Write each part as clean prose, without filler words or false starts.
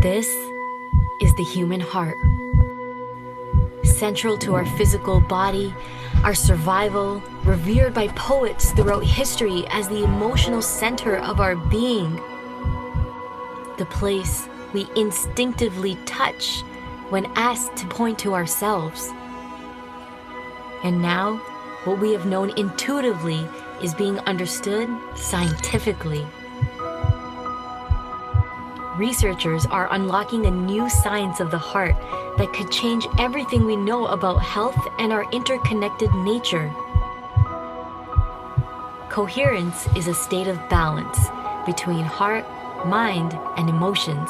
This is the human heart. Central to our physical body, our survival, revered by poets throughout history as the emotional center of our being. The place we instinctively touch when asked to point to ourselves. And now, what we have known intuitively is being understood scientifically. Researchers are unlocking a new science of the heart that could change everything we know about health and our interconnected nature. Coherence is a state of balance between heart, mind, and emotions,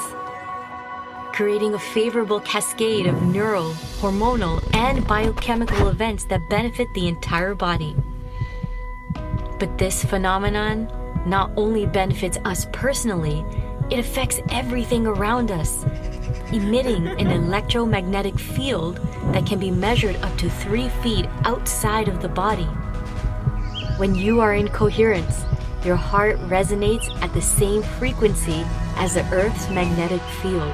creating a favorable cascade of neural, hormonal, and biochemical events that benefit the entire body. But this phenomenon not only benefits us personally, it affects everything around us, emitting an electromagnetic field that can be measured up to 3 feet outside of the body. When you are in coherence, your heart resonates at the same frequency as the Earth's magnetic field.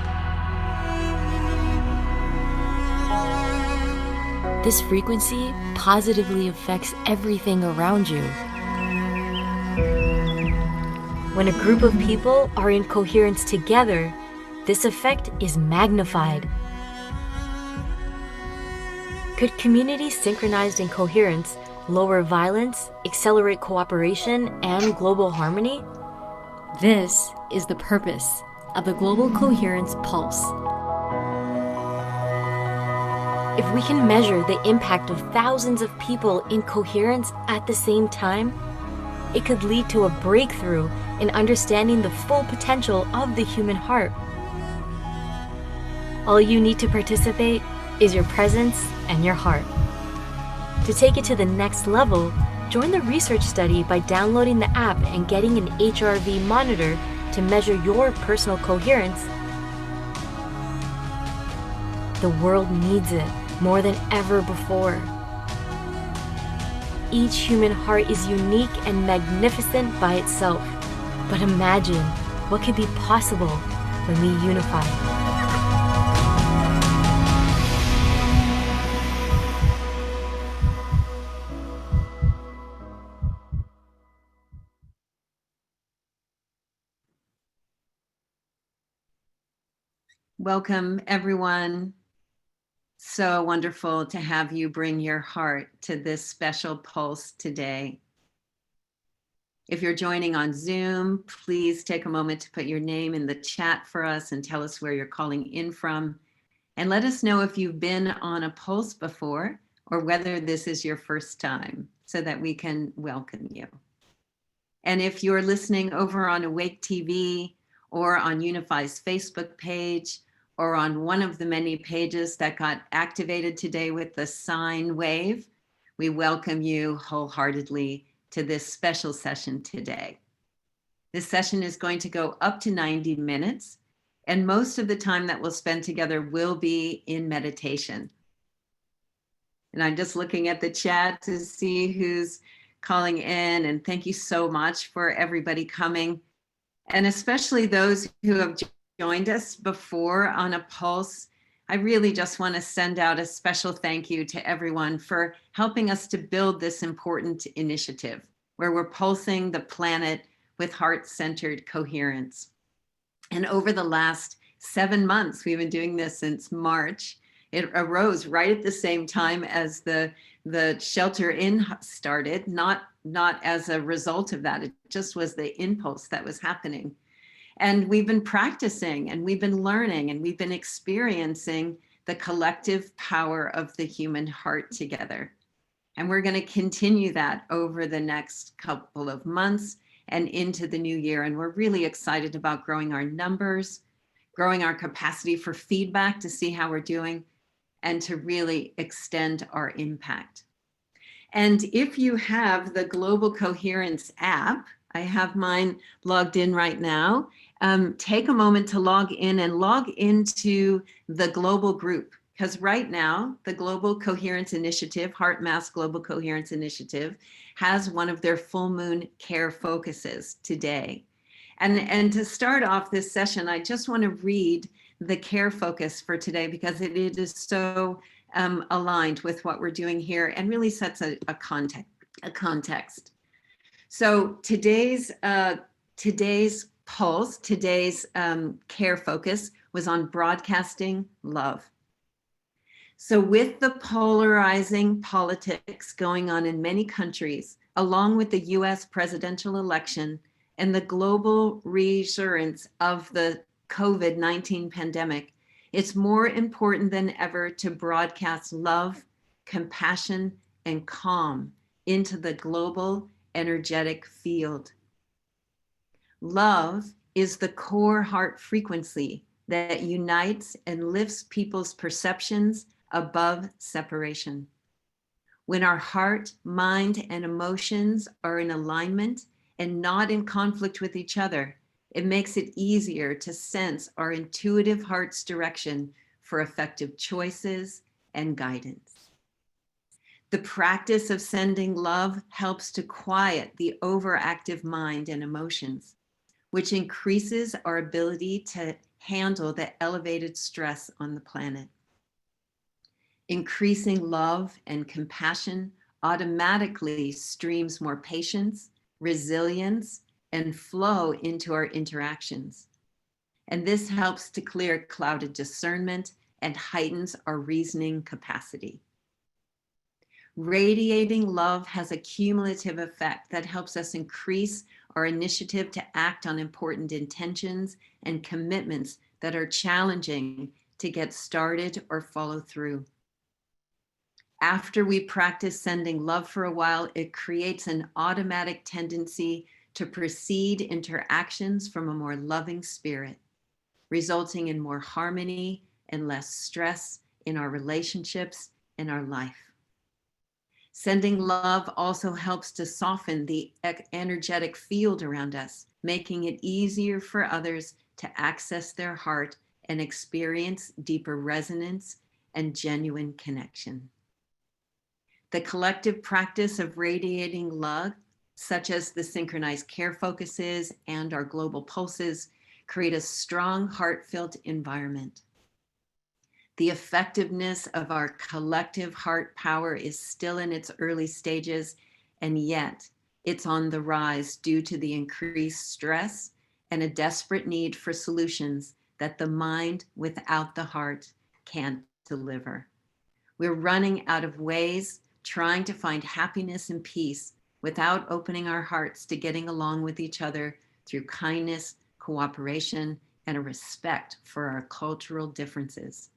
This frequency positively affects everything around you. When a group of people are in coherence together, this effect is magnified. Could communities synchronized in coherence lower violence, accelerate cooperation, and global harmony? This is the purpose of the Global Coherence Pulse. If we can measure the impact of thousands of people in coherence at the same time, it could lead to a breakthrough in understanding the full potential of the human heart. All you need to participate is your presence and your heart. To take it to the next level, join the research study by downloading the app and getting an HRV monitor to measure your personal coherence. The world needs it more than ever before. Each human heart is unique and magnificent by itself. But imagine what could be possible when we unify. Welcome, everyone. So wonderful to have you bring your heart to this special pulse today. If you're joining on Zoom, please take a moment to put your name in the chat for us and tell us where you're calling in from. And let us know if you've been on a pulse before or whether this is your first time so that we can welcome you. And if you're listening over on Awake TV or on Unify's Facebook page, or on one of the many pages that got activated today with the sine wave, we welcome you wholeheartedly to this special session today. This session is going to go up to 90 minutes, and most of the time that we'll spend together will be in meditation. And I'm just looking at the chat to see who's calling in, and thank you so much for everybody coming, and especially those who have joined us before on a pulse. I really just want to send out a special thank you to everyone for helping us to build this important initiative where we're pulsing the planet with heart-centered coherence. And over the last 7 months, we've been doing this since March. It arose right at the same time as the shelter in started, not as a result of that. It just was the impulse that was happening. And we've been practicing and we've been learning and we've been experiencing the collective power of the human heart together. And we're going to continue that over the next couple of months and into the new year. And we're really excited about growing our numbers, growing our capacity for feedback to see how we're doing, and to really extend our impact. And if you have the Global Coherence app, I have mine logged in right now. Take a moment to log in and log into the global group, because right now the Global Coherence Initiative, HeartMath Global Coherence Initiative, has one of their full moon care focuses today. And to start off this session, I just want to read the care focus for today because it is so aligned with what we're doing here and really sets a context. So today's pulse, today's care focus was on broadcasting love. So with the polarizing politics going on in many countries, along with the US presidential election and the global resurgence of the COVID-19 pandemic, it's more important than ever to broadcast love, compassion, and calm into the global energetic field. Love is the core heart frequency that unites and lifts people's perceptions above separation. When our heart, mind, and emotions are in alignment and not in conflict with each other, it makes it easier to sense our intuitive heart's direction for effective choices and guidance. The practice of sending love helps to quiet the overactive mind and emotions, which increases our ability to handle the elevated stress on the planet. Increasing love and compassion automatically streams more patience, resilience, and flow into our interactions. And this helps to clear clouded discernment and heightens our reasoning capacity. Radiating love has a cumulative effect that helps us increase our initiative to act on important intentions and commitments that are challenging to get started or follow through. After we practice sending love for a while, it creates an automatic tendency to proceed interactions from a more loving spirit, resulting in more harmony and less stress in our relationships and our life. Sending love also helps to soften the energetic field around us, making it easier for others to access their heart and experience deeper resonance and genuine connection. The collective practice of radiating love, such as the synchronized care focuses and our global pulses, create a strong heart-filled environment. The effectiveness of our collective heart power is still in its early stages, and yet it's on the rise due to the increased stress and a desperate need for solutions that the mind without the heart can't deliver. We're running out of ways trying to find happiness and peace without opening our hearts to getting along with each other through kindness, cooperation, and a respect for our cultural differences.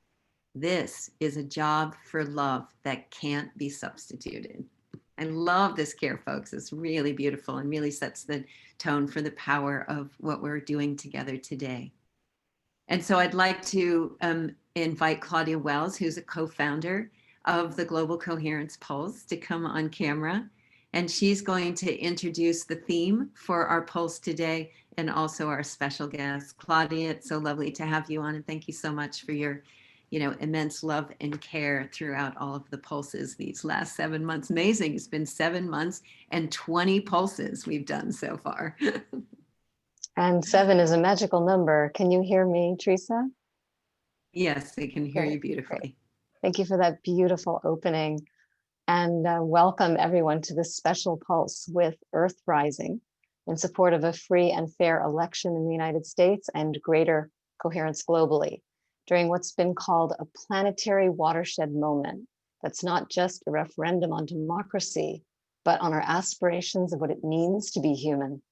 This is a job for love that can't be substituted. I love this care, folks. It's really beautiful and really sets the tone for the power of what we're doing together today. And so I'd like to invite Claudia Wells, who's a co-founder of the Global Coherence Pulse, to come on camera. And she's going to introduce the theme for our Pulse today and also our special guest. Claudia, it's so lovely to have you on, and thank you so much for your immense love and care throughout all of the pulses these last 7 months. Amazing. It's been 7 months and 20 pulses we've done so far. And 7 is a magical number. Can you hear me, Teresa? Yes, I can hear you beautifully. Great. Thank you for that beautiful opening. And welcome everyone to this special pulse with EarthRising in support of a free and fair election in the United States and greater coherence globally, during what's been called a planetary watershed moment that's not just a referendum on democracy, but on our aspirations of what it means to be human.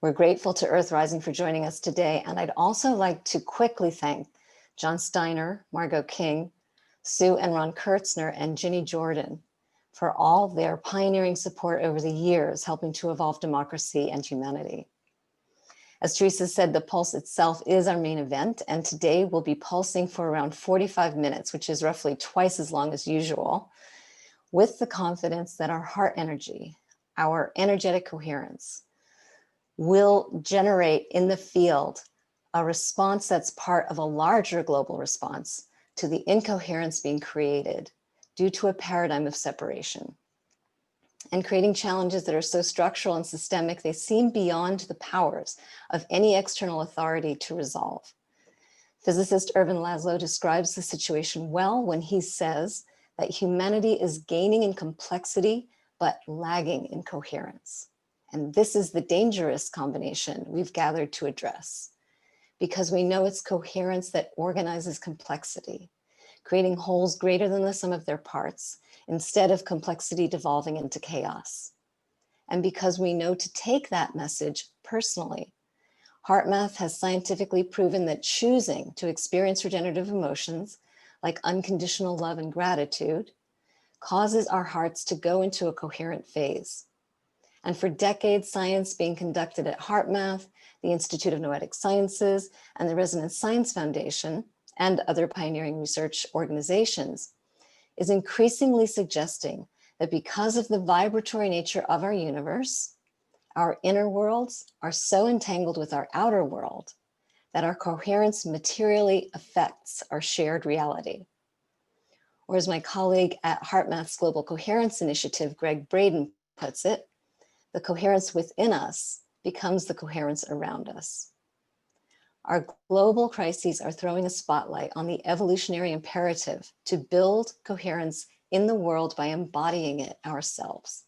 We're grateful to EarthRising for joining us today, and I'd also like to quickly thank John Steiner, Margot King, Sue and Ron Kurtzner, and Ginny Jordan for all their pioneering support over the years, helping to evolve democracy and humanity. As Teresa said, the pulse itself is our main event, and today we'll be pulsing for around 45 minutes, which is roughly twice as long as usual, with the confidence that our heart energy, our energetic coherence, will generate in the field a response that's part of a larger global response to the incoherence being created due to a paradigm of separation, and creating challenges that are so structural and systemic, they seem beyond the powers of any external authority to resolve. Physicist Ervin Laszlo describes the situation well when he says that humanity is gaining in complexity, but lagging in coherence. And this is the dangerous combination we've gathered to address, because we know it's coherence that organizes complexity, creating wholes greater than the sum of their parts, instead of complexity devolving into chaos. And because we know to take that message personally. HeartMath has scientifically proven that choosing to experience regenerative emotions, like unconditional love and gratitude, causes our hearts to go into a coherent phase. And for decades, science being conducted at HeartMath, the Institute of Noetic Sciences, and the Resonance Science Foundation, and other pioneering research organizations, is increasingly suggesting that because of the vibratory nature of our universe, our inner worlds are so entangled with our outer world that our coherence materially affects our shared reality. Or as my colleague at HeartMath's Global Coherence Initiative, Greg Braden, puts it, the coherence within us becomes the coherence around us. Our global crises are throwing a spotlight on the evolutionary imperative to build coherence in the world by embodying it ourselves.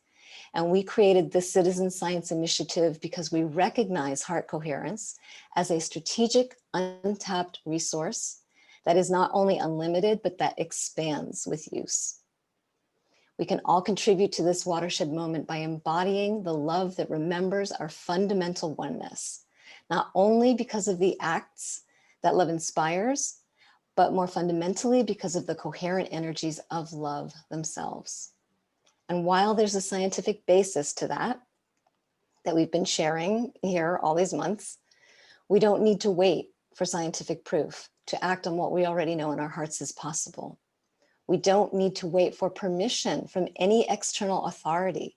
And we created this citizen science initiative because we recognize heart coherence as a strategic, untapped resource that is not only unlimited, but that expands with use. We can all contribute to this watershed moment by embodying the love that remembers our fundamental oneness, not only because of the acts that love inspires, but more fundamentally because of the coherent energies of love themselves. And while there's a scientific basis to that we've been sharing here all these months, we don't need to wait for scientific proof to act on what we already know in our hearts is possible. We don't need to wait for permission from any external authority,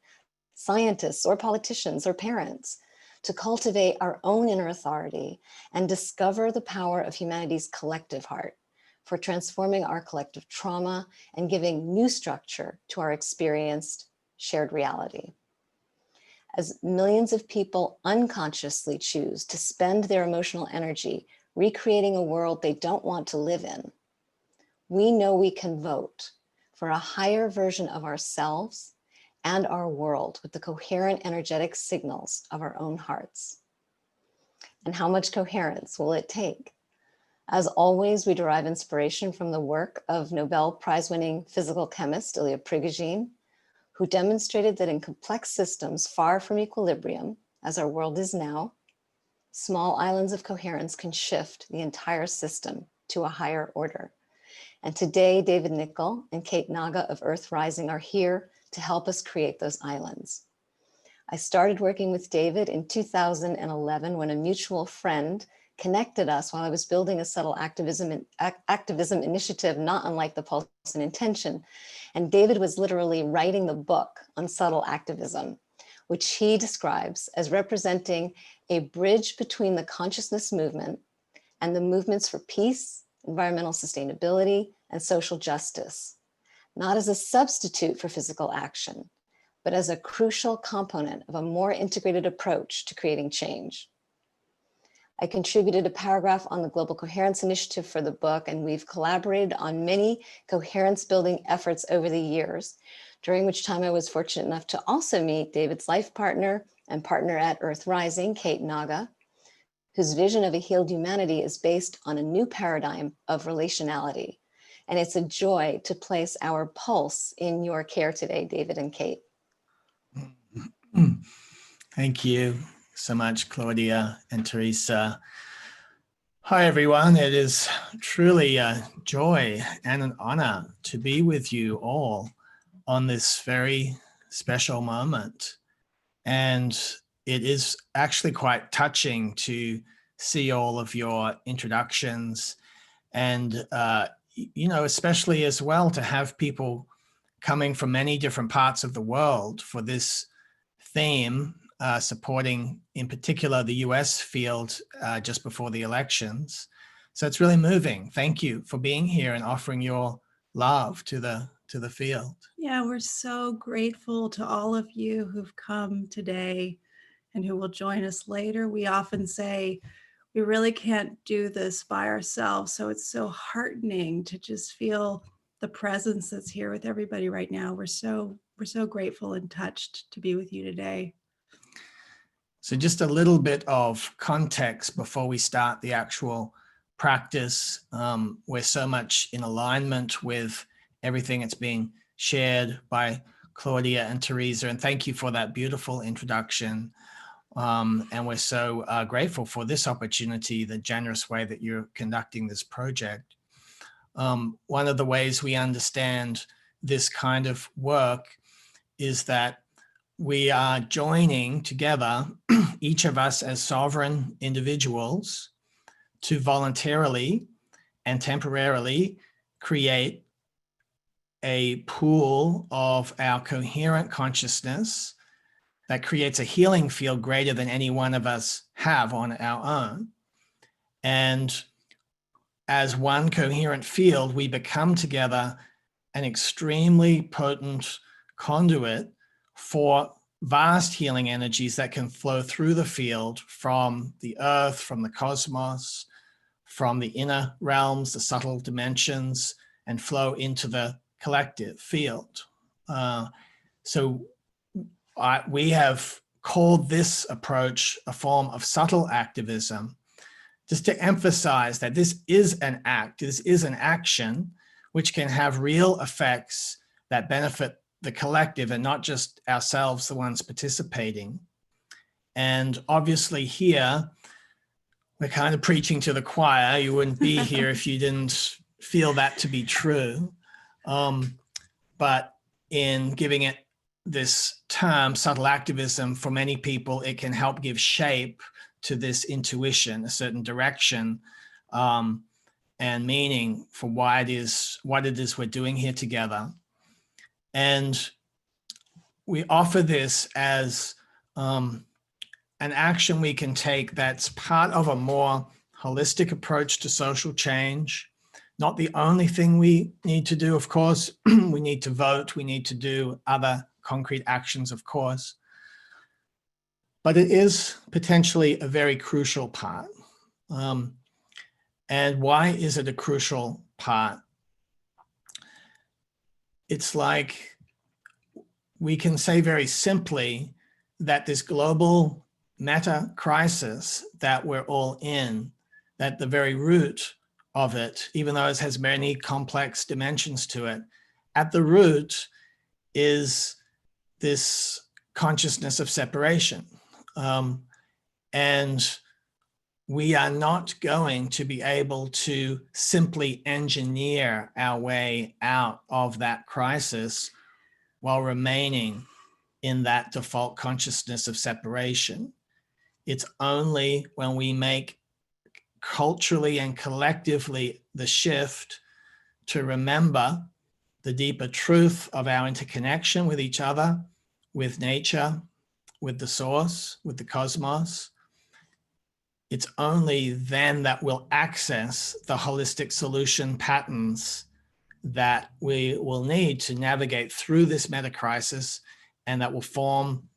scientists or politicians or parents, to cultivate our own inner authority and discover the power of humanity's collective heart for transforming our collective trauma and giving new structure to our experienced shared reality. As millions of people unconsciously choose to spend their emotional energy recreating a world they don't want to live in, we know we can vote for a higher version of ourselves and our world with the coherent energetic signals of our own hearts. And how much coherence will it take? As always, we derive inspiration from the work of Nobel Prize-winning physical chemist Ilya Prigogine, who demonstrated that in complex systems far from equilibrium, as our world is now, small islands of coherence can shift the entire system to a higher order. And today, David Nicol and Kate Naga of EarthRising are here to help us create those islands. I started working with David in 2011 when a mutual friend connected us while I was building a subtle activism initiative, not unlike the Pulse and Intention. And David was literally writing the book on subtle activism, which he describes as representing a bridge between the consciousness movement and the movements for peace, environmental sustainability, and social justice, not as a substitute for physical action, but as a crucial component of a more integrated approach to creating change. I contributed a paragraph on the Global Coherence Initiative for the book, and we've collaborated on many coherence building efforts over the years, during which time I was fortunate enough to also meet David's life partner and partner at EarthRising, Kate Naga, whose vision of a healed humanity is based on a new paradigm of relationality. And it's a joy to place our pulse in your care today, David and Kate. Thank you so much, Claudia and Teresa. Hi, everyone. It is truly a joy and an honor to be with you all on this very special moment. And it is actually quite touching to see all of your introductions and, you know, especially as well to have people coming from many different parts of the world for this theme, supporting in particular the US field just before the elections. So it's really moving. Thank you for being here and offering your love to the field. Yeah, we're so grateful to all of you who've come today and who will join us later. We often say we really can't do this by ourselves. So it's so heartening to just feel the presence that's here with everybody right now. We're so grateful and touched to be with you today. So just a little bit of context before we start the actual practice. We're so much in alignment with everything that's being shared by Claudia and Teresa, and thank you for that beautiful introduction. And we're so grateful for this opportunity, the generous way that you're conducting this project. One of the ways we understand this kind of work is that we are joining together, each of us as sovereign individuals, to voluntarily and temporarily create a pool of our coherent consciousness that creates a healing field greater than any one of us have on our own. And as one coherent field, we become together an extremely potent conduit for vast healing energies that can flow through the field from the earth, from the cosmos, from the inner realms, the subtle dimensions, and flow into the collective field. We have called this approach a form of subtle activism, just to emphasize that this is an act, this is an action, which can have real effects that benefit the collective and not just ourselves, the ones participating. And obviously here, we're kind of preaching to the choir. You wouldn't be here if you didn't feel that to be true. But in giving it this term, subtle activism, for many people, it can help give shape to this intuition, a certain direction and meaning for what it is we're doing here together. And we offer this as an action we can take that's part of a more holistic approach to social change. Not the only thing we need to do, of course. We need to vote, we need to do other concrete actions, of course. But it is potentially a very crucial part. And why is it a crucial part? It's like we can say very simply that this global meta crisis that we're all in, that the very root of it, even though it has many complex dimensions to it, at the root is this consciousness of separation. And we are not going to be able to simply engineer our way out of that crisis while remaining in that default consciousness of separation. It's only when we make culturally and collectively the shift to remember the deeper truth of our interconnection with each other, with nature, with the source, with the cosmos. It's only then that we'll access the holistic solution patterns that we will need to navigate through this meta crisis, and that will form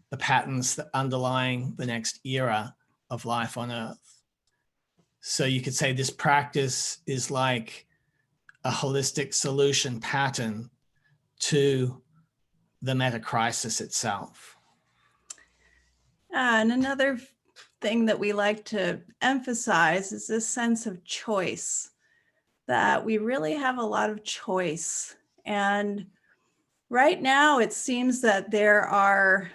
the patterns that underlying the next era of life on Earth. So you could say this practice is like a holistic solution pattern to the meta crisis itself. And another thing that we like to emphasize is this sense of choice, that we really have a lot of choice. And right now, it seems that there are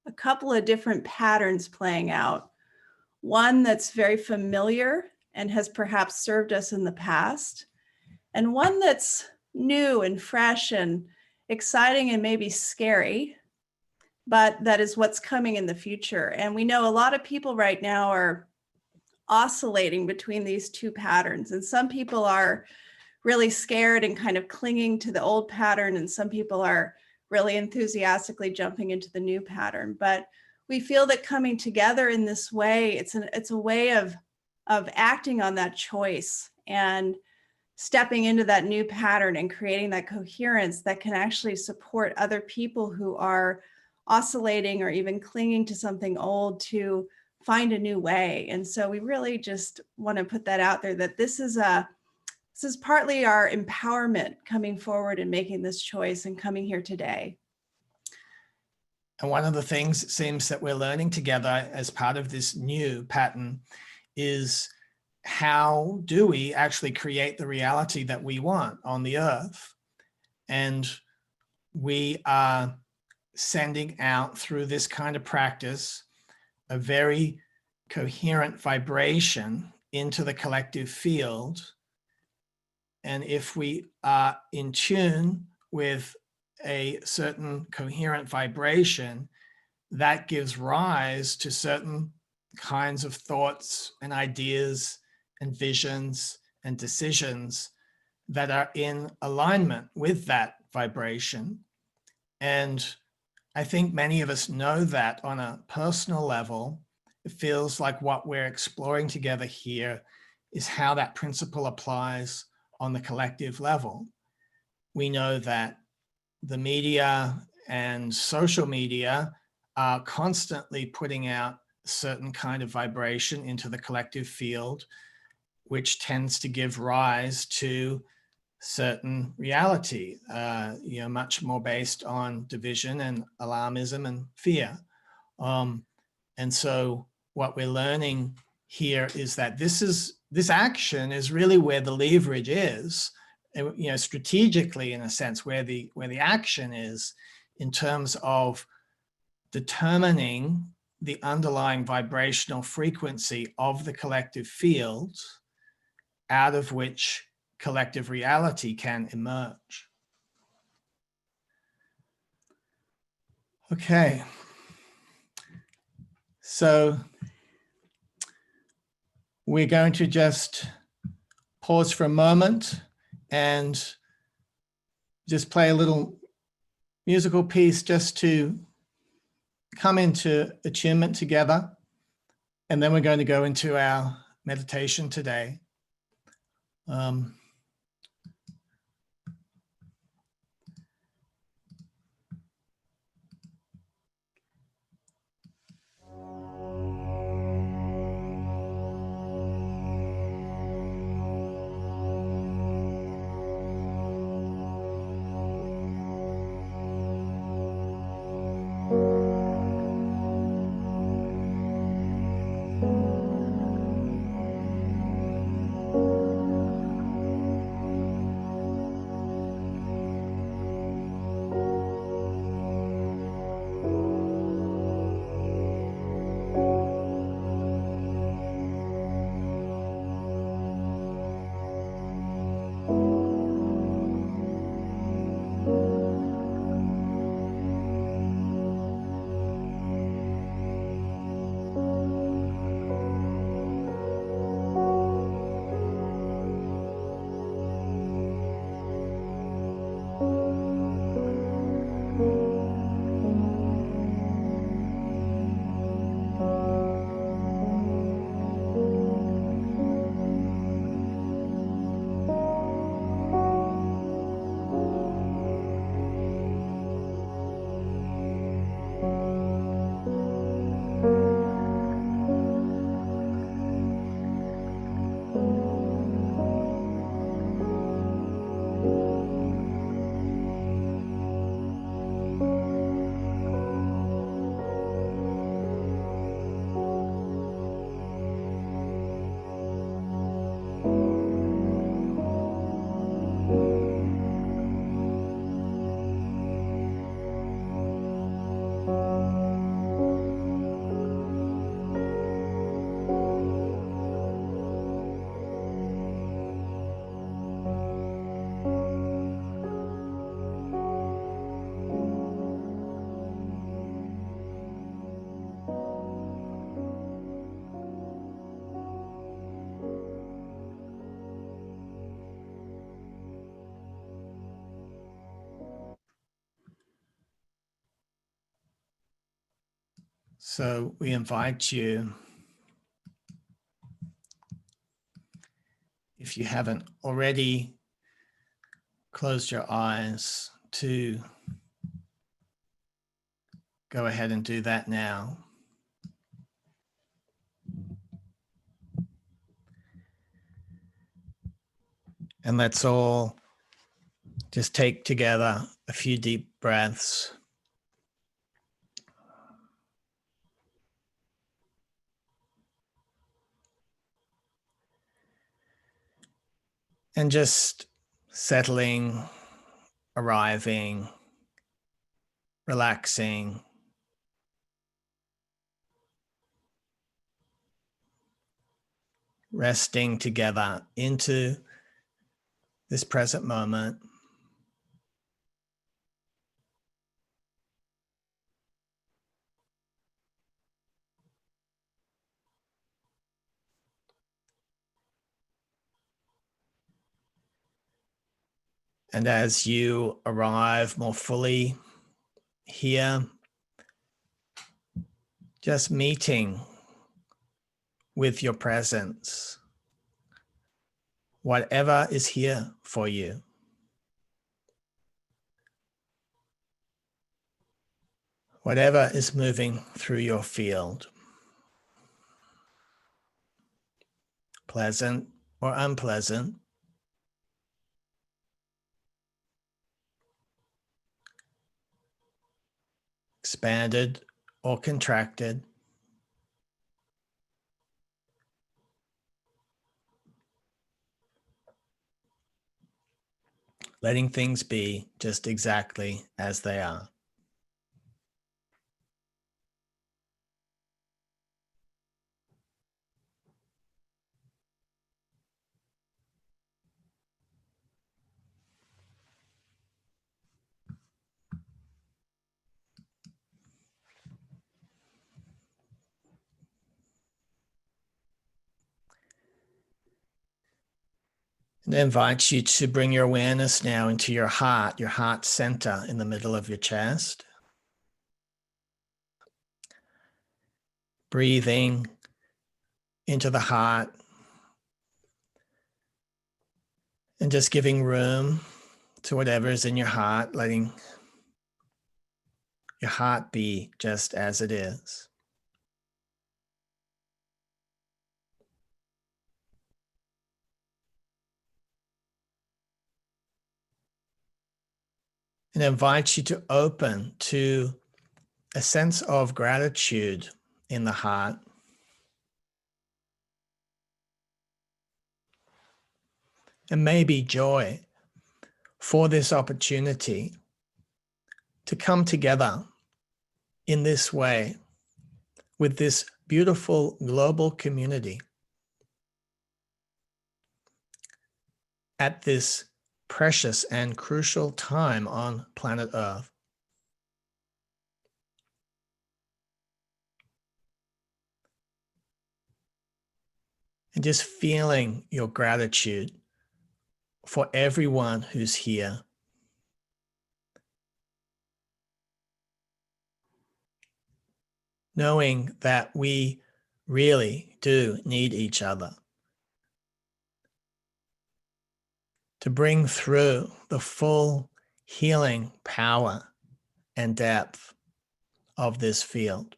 a couple of different patterns playing out. One that's very familiar and has perhaps served us in the past, and one that's new and fresh and exciting and maybe scary, but that is what's coming in the future. And we know a lot of people right now are oscillating between these two patterns. And some people are really scared and kind of clinging to the old pattern, and some people are really enthusiastically jumping into the new pattern. But we feel that coming together in this way, it's a way of acting on that choice and stepping into that new pattern and creating that coherence that can actually support other people who are oscillating or even clinging to something old, to find a new way. And so we really just want to put that out there, that this is partly our empowerment coming forward and making this choice and coming here today. And one of the things it seems that we're learning together as part of this new pattern is, how do we actually create the reality that we want on the earth? And we are sending out through this kind of practice a very coherent vibration into the collective field. And if we are in tune with a certain coherent vibration, that gives rise to certain kinds of thoughts and ideas and visions and decisions that are in alignment with that vibration. And I think many of us know that on a personal level. It feels like what we're exploring together here is how that principle applies on the collective level. We know that the media and social media are constantly putting out a certain kind of vibration into the collective field, which tends to give rise to certain reality, much more based on division and alarmism and fear. And so what we're learning here is that this action is really where the leverage is, strategically, in a sense, where the action is in terms of determining the underlying vibrational frequency of the collective field, out of which collective reality can emerge. Okay. So we're going to just pause for a moment and just play a little musical piece just to come into attunement together. And then we're going to go into our meditation today. So we invite you, if you haven't already closed your eyes, to go ahead and do that now. And let's all just take together a few deep breaths. And just settling, arriving, relaxing. Resting together into this present moment. And as you arrive more fully here, just meeting with your presence, whatever is here for you. Whatever is moving through your field, pleasant or unpleasant, expanded or contracted, letting things be just exactly as they are. And I invite you to bring your awareness now into your heart center in the middle of your chest. Breathing into the heart and just giving room to whatever is in your heart, letting your heart be just as it is. And I invite you to open to a sense of gratitude in the heart. And maybe joy for this opportunity to come together in this way with this beautiful global community at this precious and crucial time on planet Earth. And just feeling your gratitude for everyone who's here. Knowing that we really do need each other to bring through the full healing power and depth of this field.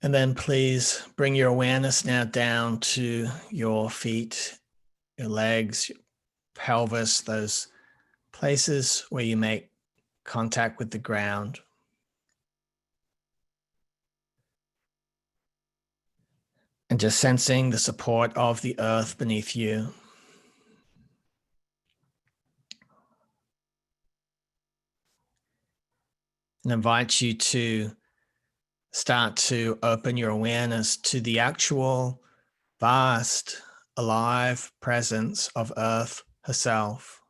And then please bring your awareness now down to your feet, your legs, your pelvis, those places where you make contact with the ground. And just sensing the support of the earth beneath you. And invite you to start to open your awareness to the actual vast, alive presence of Earth herself.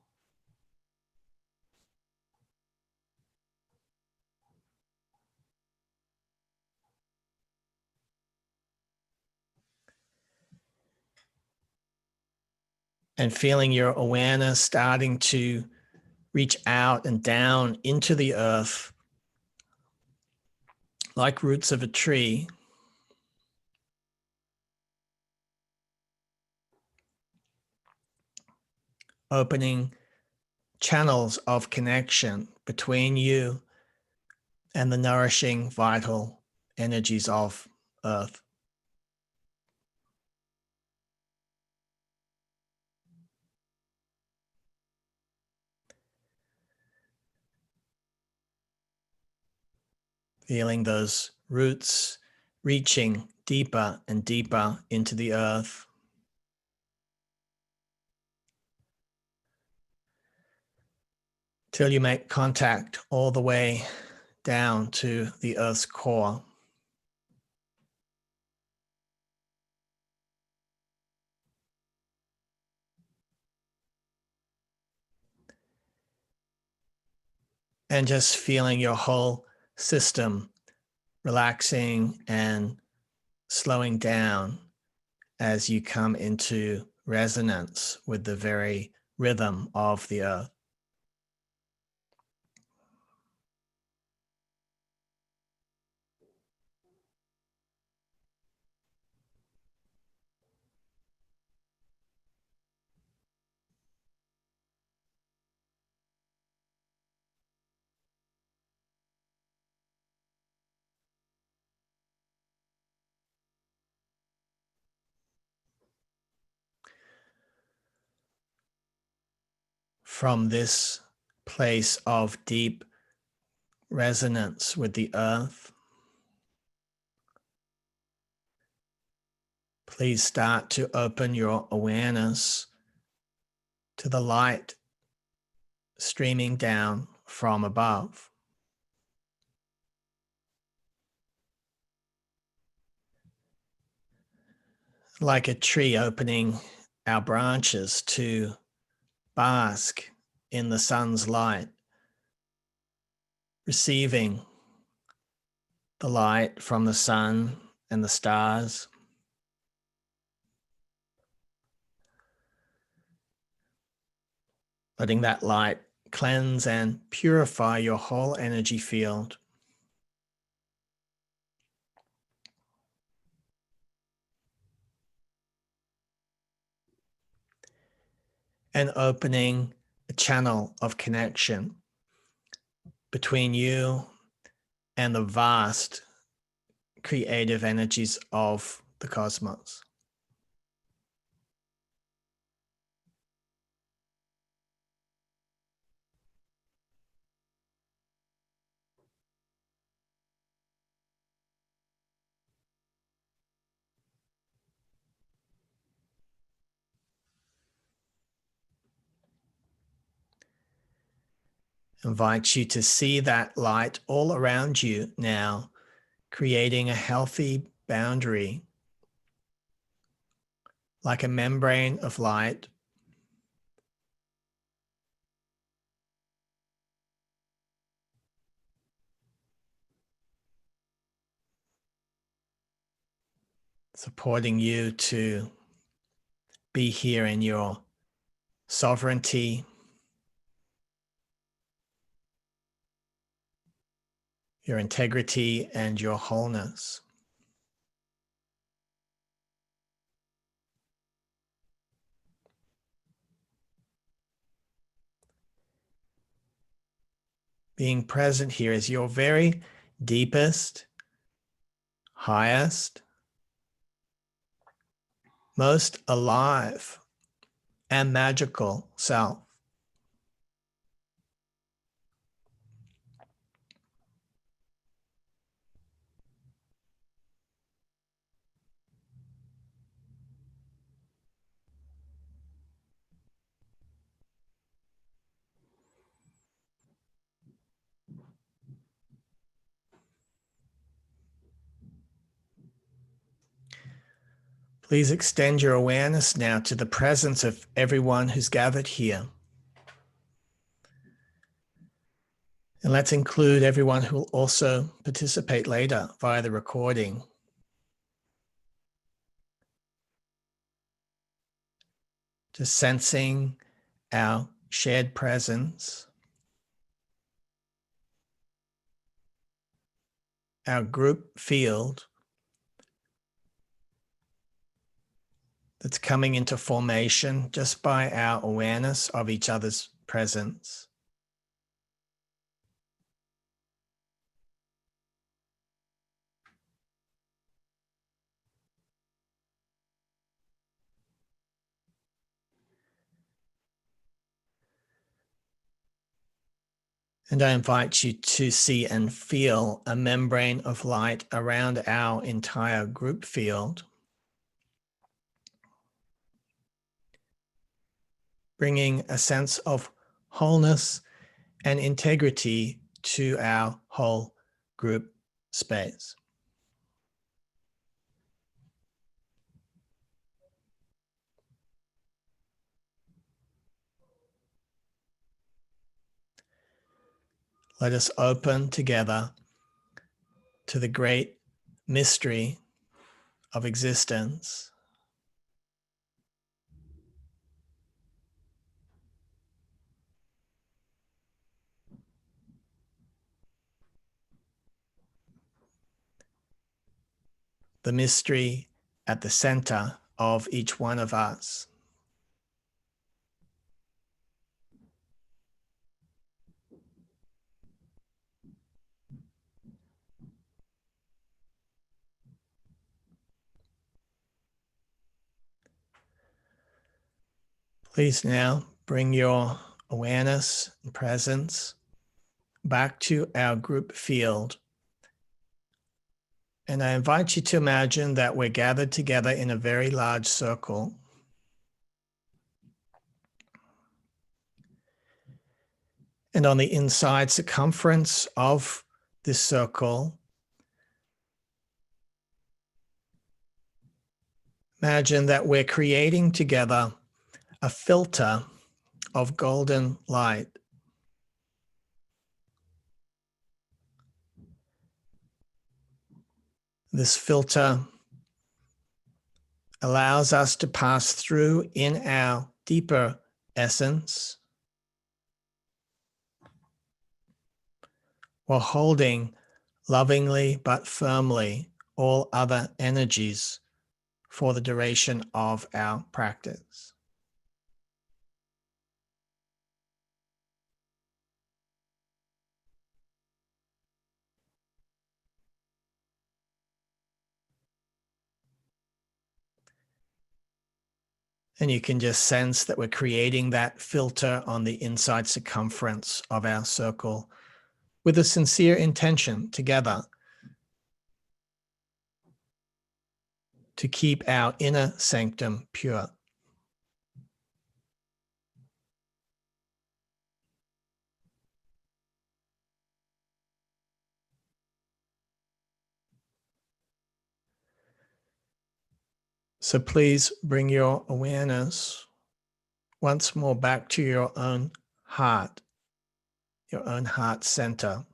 And feeling your awareness starting to reach out and down into the earth like roots of a tree. opening channels of connection between you and the nourishing, vital energies of Earth. Feeling those roots reaching deeper and deeper into the earth. Till you make contact all the way down to the earth's core. And just feeling your whole system relaxing and slowing down as you come into resonance with the very rhythm of the earth. From this place of deep resonance with the earth, please start to open your awareness to the light streaming down from above. Like a tree opening our branches to bask in the sun's light, receiving the light from the sun and the stars. Letting that light cleanse and purify your whole energy field. And opening a channel of connection between you and the vast creative energies of the cosmos. Invite you to see that light all around you now, creating a healthy boundary, like a membrane of light, supporting you to be here in your sovereignty, your integrity, and your wholeness. Being present here is your very deepest, highest, most alive and magical self. Please extend your awareness now to the presence of everyone who's gathered here. And let's include everyone who will also participate later via the recording. Just sensing our shared presence, our group field, that's coming into formation just by our awareness of each other's presence. And I invite you to see and feel a membrane of light around our entire group field, bringing a sense of wholeness and integrity to our whole group space. Let us open together to the great mystery of existence. The mystery at the center of each one of us. Please now bring your awareness and presence back to our group field. And I invite you to imagine that we're gathered together in a very large circle. And on the inside circumference of this circle, imagine that we're creating together a filter of golden light. This filter allows us to pass through in our deeper essence while holding lovingly but firmly all other energies for the duration of our practice. And you can just sense that we're creating that filter on the inside circumference of our circle with a sincere intention together to keep our inner sanctum pure. So please bring your awareness once more back to your own heart center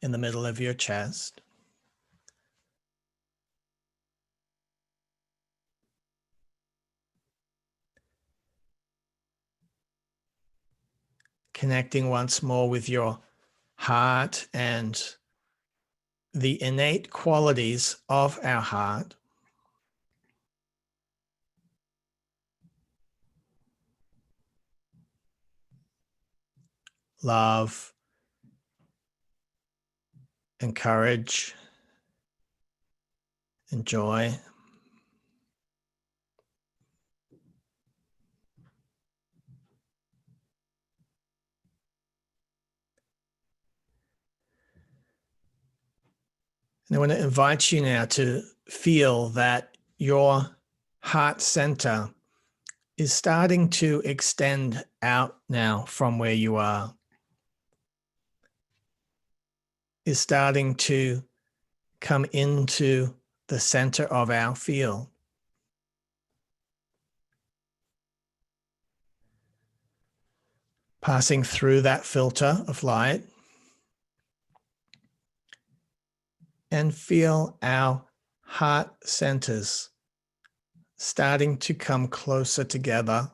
in the middle of your chest. Connecting once more with your heart and the innate qualities of our heart. Love and courage and joy. And I want to invite you now to feel that your heart center is starting to extend out now from where you are. Is starting to come into the center of our field. Passing through that filter of light. And feel our heart centers starting to come closer together.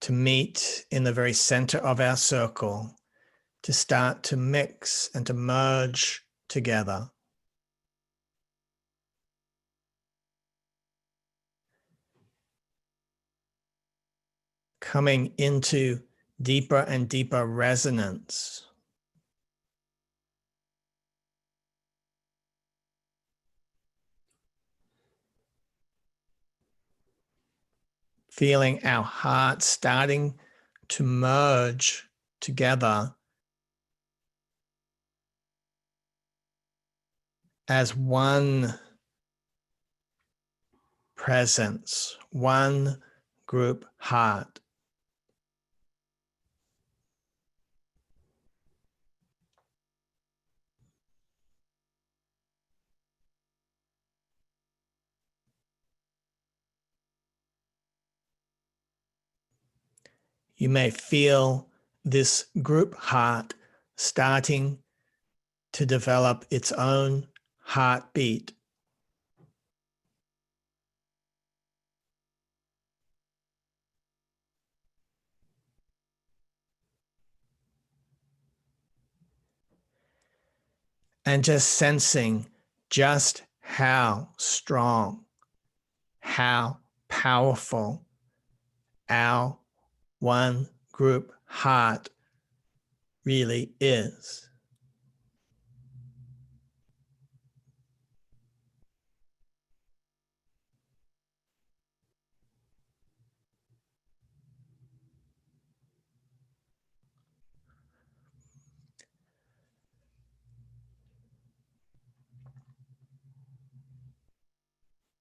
to meet in the very center of our circle, to start to mix and to merge together. Coming into deeper and deeper resonance. Feeling our heart starting to merge together as one presence, one group heart. You may feel this group heart starting to develop its own heartbeat. And just sensing just how strong, how powerful our one group heart really is.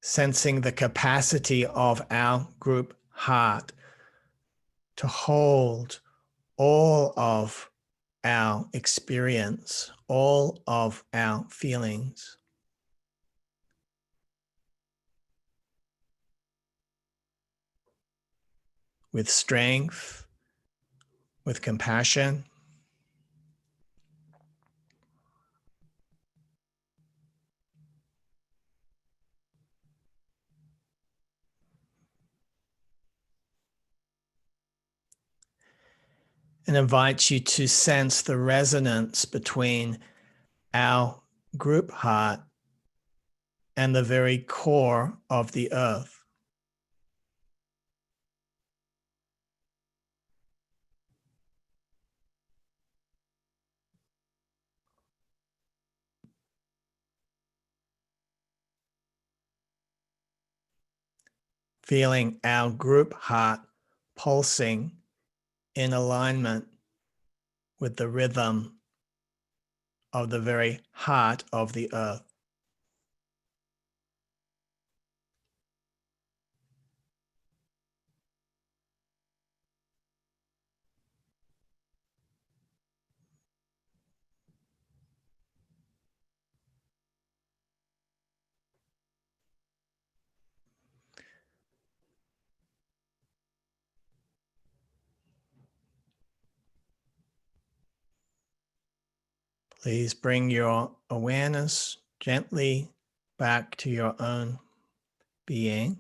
Sensing the capacity of our group heart to hold all of our experience, all of our feelings. With strength, with compassion. And invites you to sense the resonance between our group heart and the very core of the earth. Feeling our group heart pulsing in alignment with the rhythm of the very heart of the earth. Please bring your awareness gently back to your own being.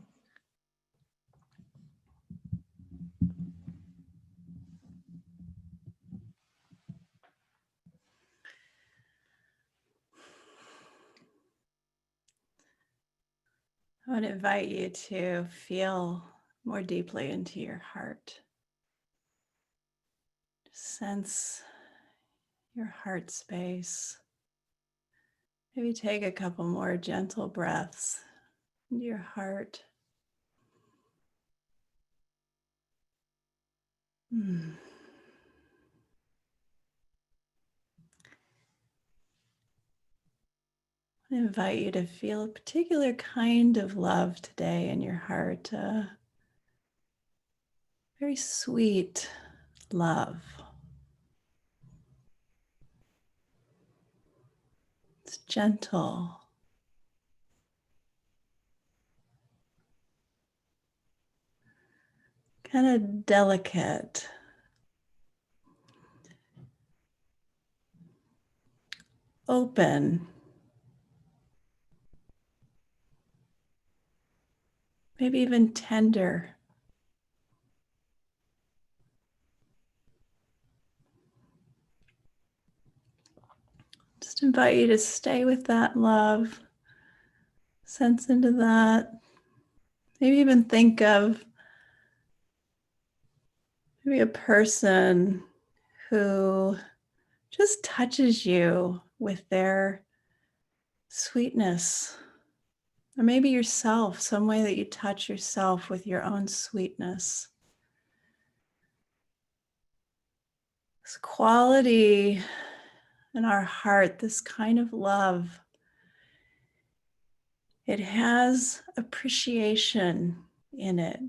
I would invite you to feel more deeply into your heart. Sense your heart space. Maybe take a couple more gentle breaths into your heart. I invite you to feel a particular kind of love today in your heart, very sweet love. It's gentle. Kind of delicate. Open. Maybe even tender. invite you to stay with that love, sense into that. Maybe even think of maybe a person who just touches you with their sweetness. Or maybe yourself, some way that you touch yourself with your own sweetness. This quality in our heart, this kind of love, it has appreciation in it.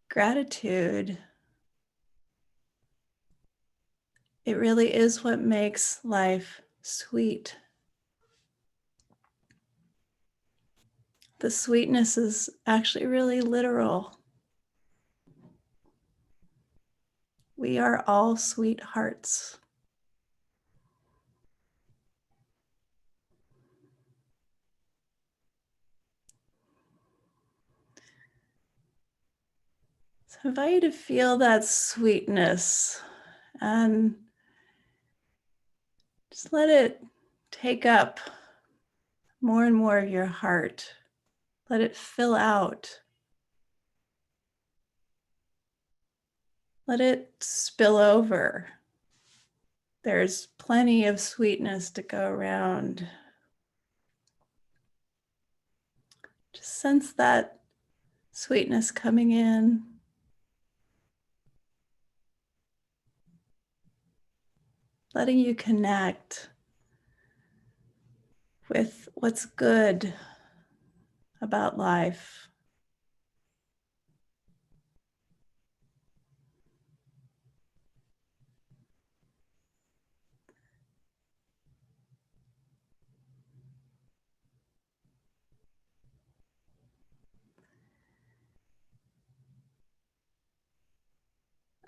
Gratitude. It really is what makes life sweet. The sweetness is actually really literal. We are all sweethearts. So I invite you to feel that sweetness and just let it take up more and more of your heart. Let it fill out. Let it spill over. There's plenty of sweetness to go around. Just sense that sweetness coming in. Letting you connect with what's good about life.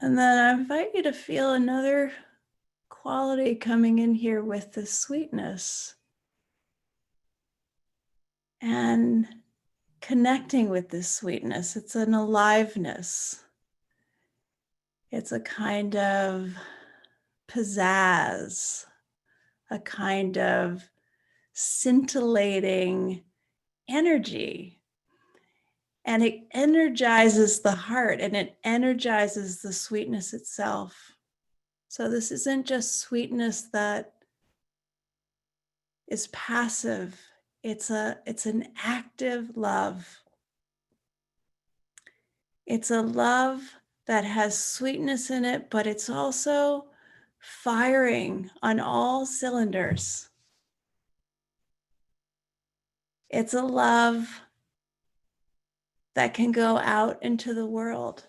And then I invite you to feel another quality coming in here with this sweetness and connecting with this sweetness. It's an aliveness. It's a kind of pizzazz, a kind of scintillating energy. And it energizes the heart and it energizes the sweetness itself. So this isn't just sweetness that is passive. It's an active love. It's a love that has sweetness in it, but it's also firing on all cylinders. It's a love that can go out into the world.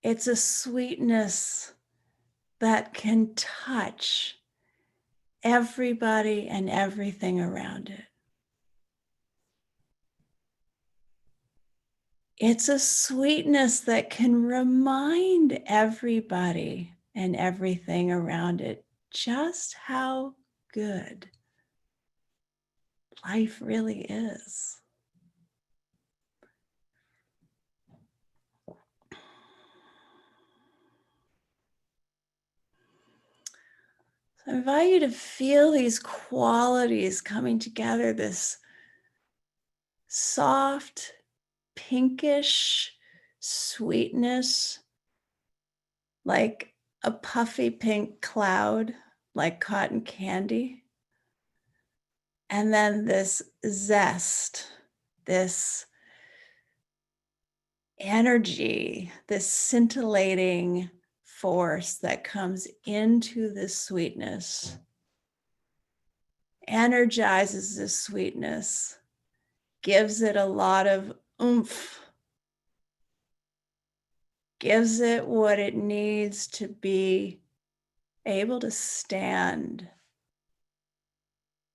It's a sweetness that can touch everybody and everything around it. It's a sweetness that can remind everybody and everything around it just how good life really is. So I invite you to feel these qualities coming together, this soft, pinkish sweetness, like a puffy pink cloud, like cotton candy. And then this zest, this energy, this scintillating force that comes into this sweetness, energizes this sweetness, gives it a lot of oomph, gives it what it needs to be able to stand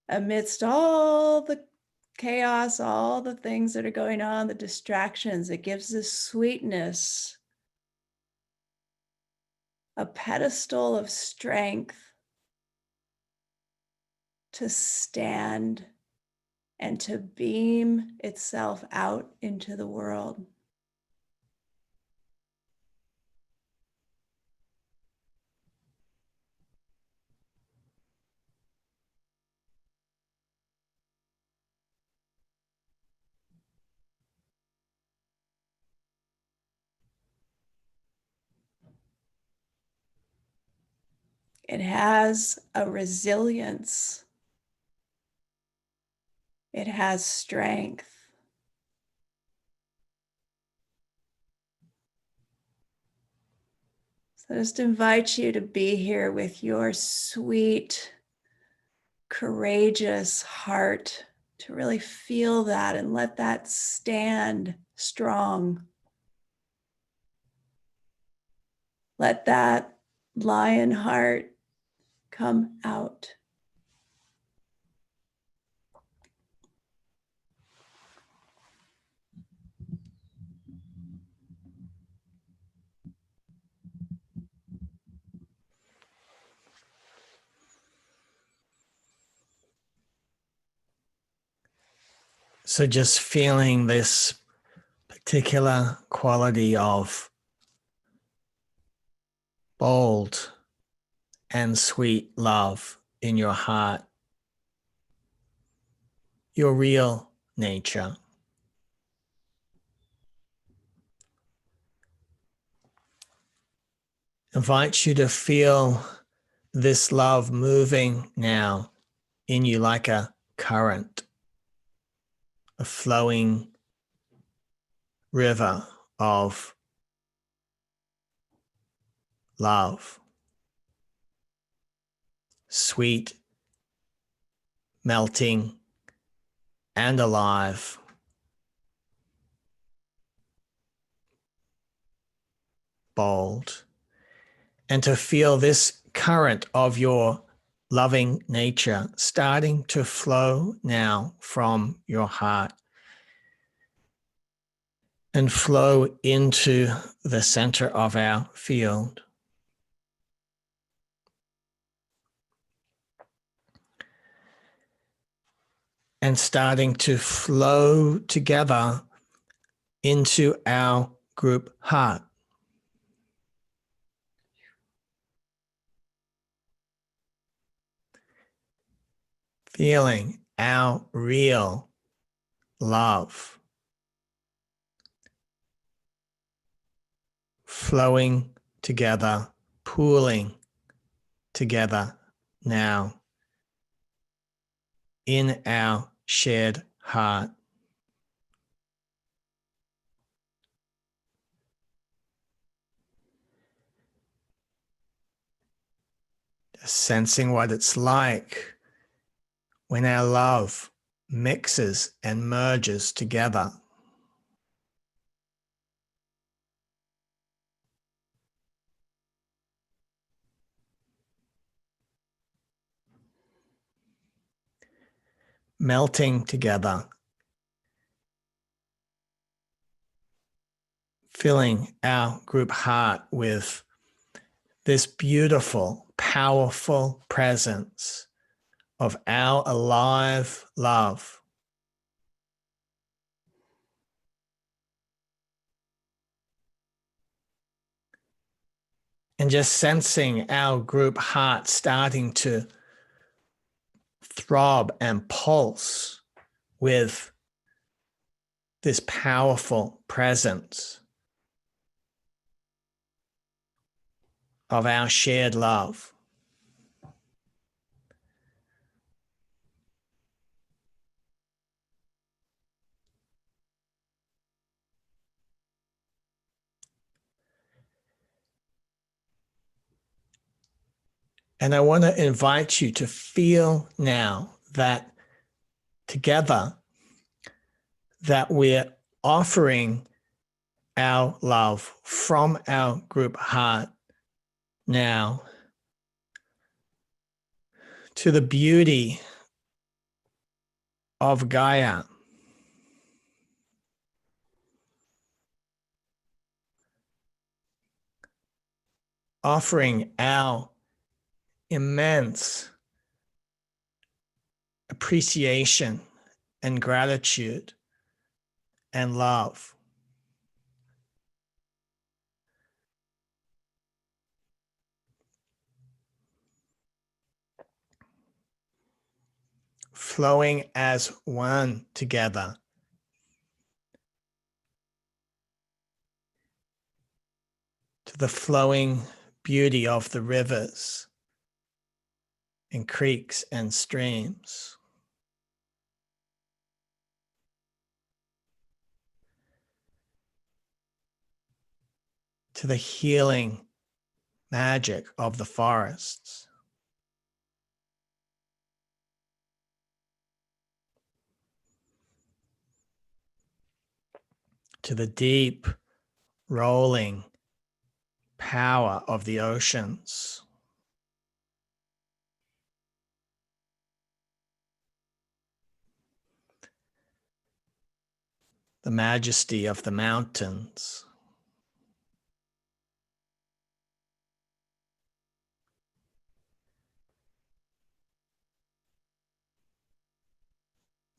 amidst all the chaos, all the things that are going on, the distractions. It gives this sweetness a pedestal of strength to stand and to beam itself out into the world. It has a resilience. It has strength. So I just invite you to be here with your sweet, courageous heart, to really feel that and let that stand strong. Let that lion heart come out. So just feeling this particular quality of bold and sweet love in your heart, your real nature. Invite you to feel this love moving now in you like a current, a flowing river of love, sweet, melting, and alive. Bold. And to feel this current of your loving nature starting to flow now from your heart and flow into the center of our field. And starting to flow together into our group heart. Feeling our real love flowing together, pooling together now in our shared heart. Just sensing what it's like when our love mixes and merges together. Melting together, filling our group heart with this beautiful, powerful presence of our alive love. And just sensing our group heart starting to throb and pulse with this powerful presence of our shared love. And I want to invite you to feel now that together that we're offering our love from our group heart now to the beauty of Gaia. Offering our immense appreciation and gratitude and love. Flowing as one together. To the flowing beauty of the rivers and creeks and streams. To the healing magic of the forests. To the deep rolling power of the oceans. The majesty of the mountains.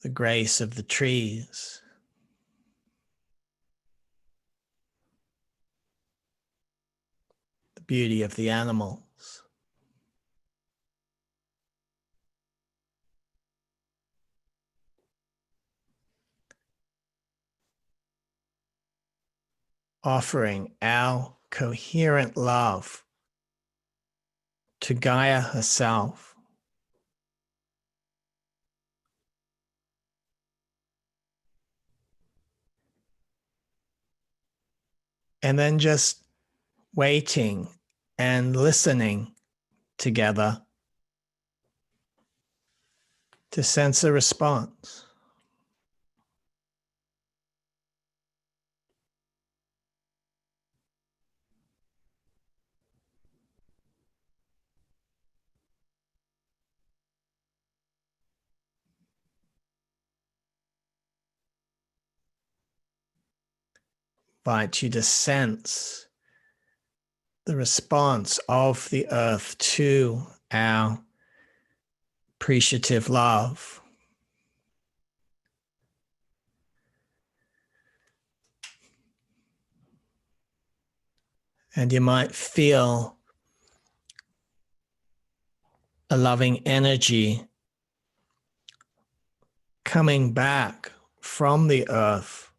The grace of the trees. The beauty of the animals. Offering our coherent love to Gaia herself. And then just waiting and listening together to sense a response. Invite you to sense the response of the earth to our appreciative love. And you might feel a loving energy coming back from the earth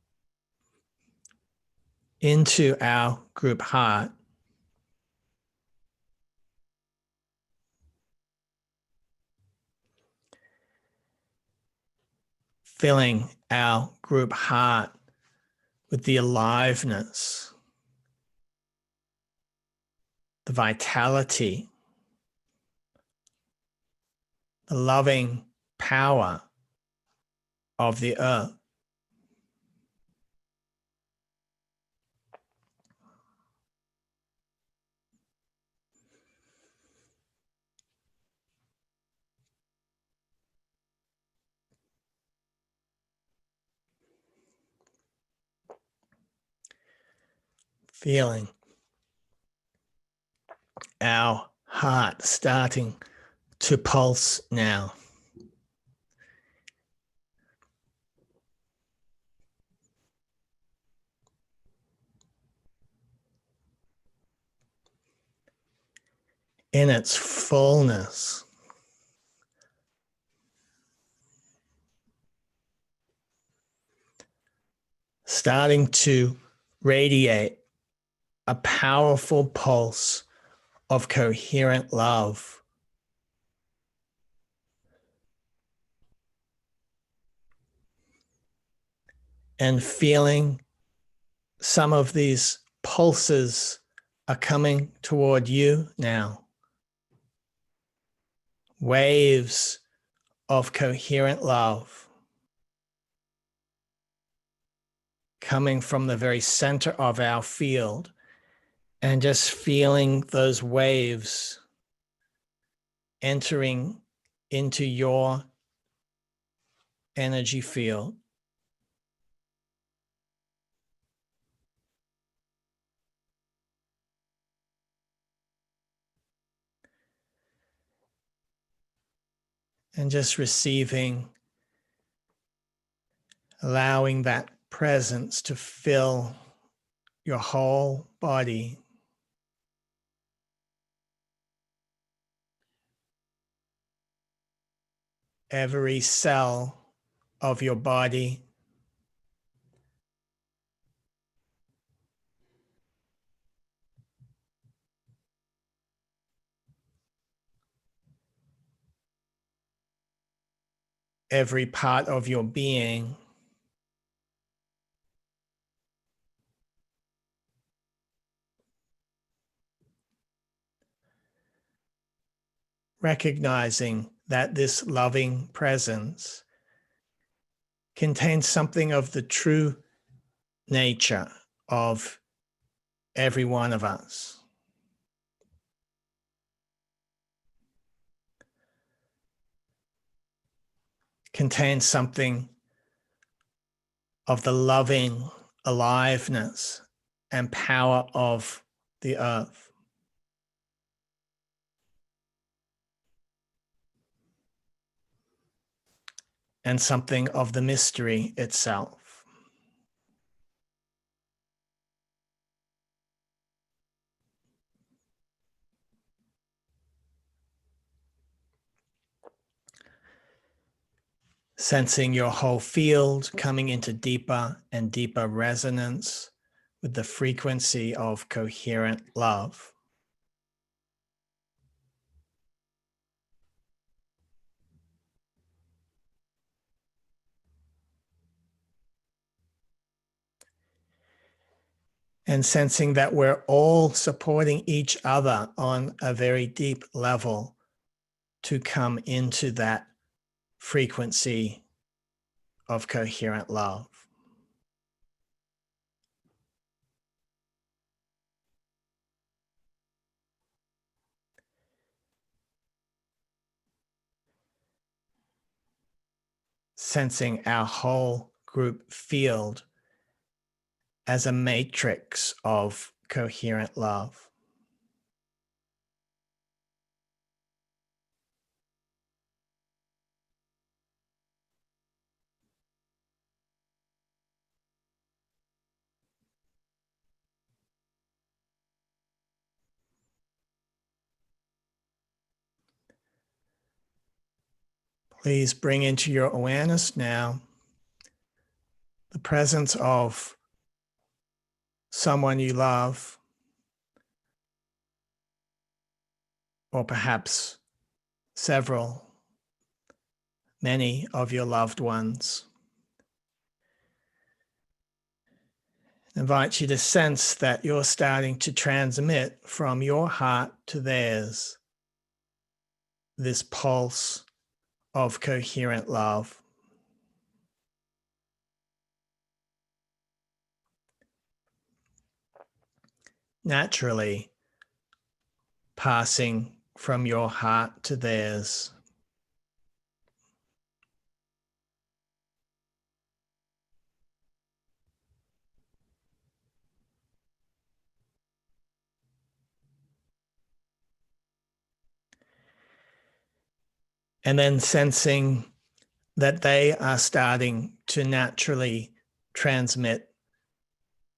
into our group heart. Filling our group heart with the aliveness, the vitality, the loving power of the earth. Feeling our heart starting to pulse now. In its fullness. Starting to radiate a powerful pulse of coherent love. And feeling some of these pulses are coming toward you now. Waves of coherent love coming from the very center of our field, and just feeling those waves entering into your energy field. And just receiving allowing that presence to fill your whole body. Every cell of your body. Every part of your being. Recognizing that this loving presence contains something of the true nature of every one of us. Contains something of the loving aliveness and power of the earth. And something of the mystery itself. Sensing your whole field coming into deeper and deeper resonance with the frequency of coherent love. And sensing that we're all supporting each other on a very deep level to come into that frequency of coherent love. Sensing our whole group field as a matrix of coherent love. Please bring into your awareness now the presence of someone you love, or perhaps several, many of your loved ones. I invite you to sense that you're starting to transmit from your heart to theirs this pulse of coherent love. Naturally passing from your heart to theirs. And then sensing that they are starting to naturally transmit